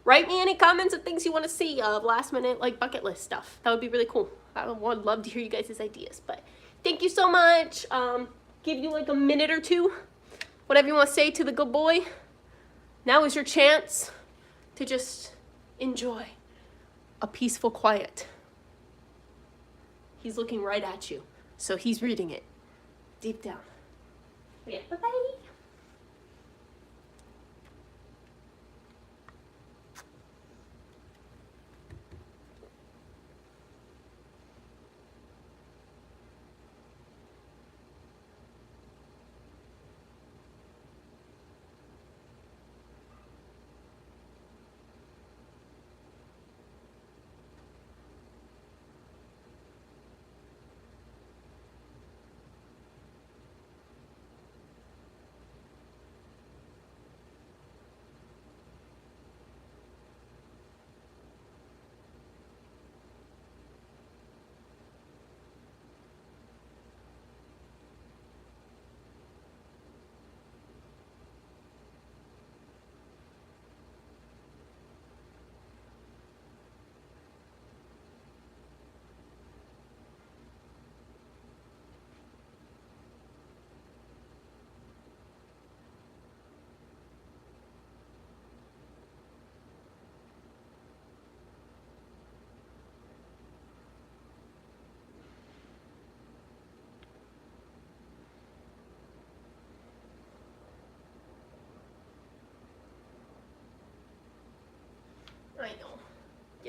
Speaker 1: Write me any comments of things you want to see of last minute, like bucket list stuff. That would be really cool. I would love to hear you guys' ideas. But thank you so much. Give you like a minute or two, whatever you want to say to the good boy. Now is your chance to just enjoy a peaceful quiet. He's looking right at you, so he's reading it deep down. Yeah, bye-bye.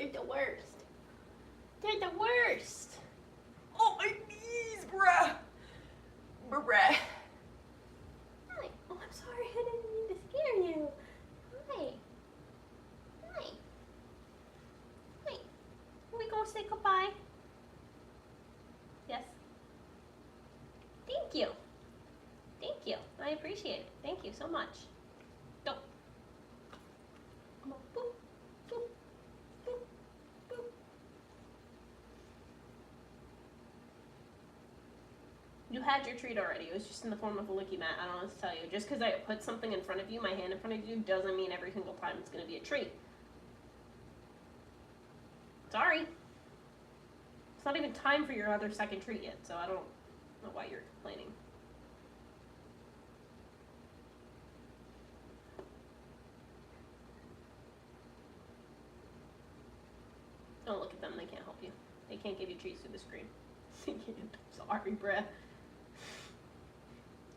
Speaker 1: They're the worst. They're the worst.
Speaker 2: Oh, my knees, bruh. Bruh.
Speaker 1: Hi. Oh, I'm sorry. I didn't mean to scare you. Hi. Hi. Hi. Are we gonna say goodbye? Yes. Thank you. Thank you. I appreciate it. Thank you so much. Don't. Come on. Boop. Boop. Boop. Boop. You had your treat already. It was just in the form of a licky mat. I don't know what to tell you. Just because I put something in front of you, my hand in front of you, doesn't mean every single time it's going to be a treat. Sorry. It's not even time for your other second treat yet, so I don't know why you're complaining. Don't look at them. They can't help you. They can't give you treats through the screen. They can't. Sorry, bruh.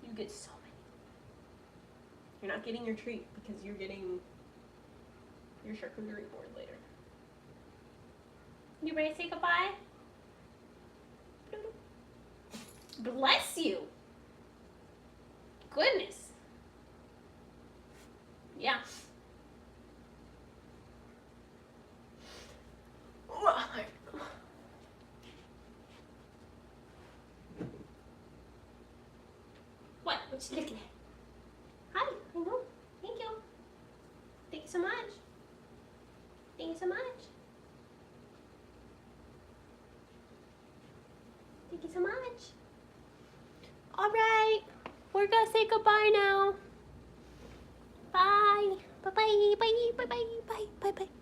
Speaker 1: You get so many. You're not getting your treat because you're getting your charcuterie board later. You ready to say goodbye? Bless you. Goodness. Yeah. What? What you looking at? Hi. I know. Thank you. Thank you so much. Thank you so much. Thank you so much. All right. We're going to say goodbye now. Bye. Bye-bye. Bye. Bye-bye. Bye. Bye-bye.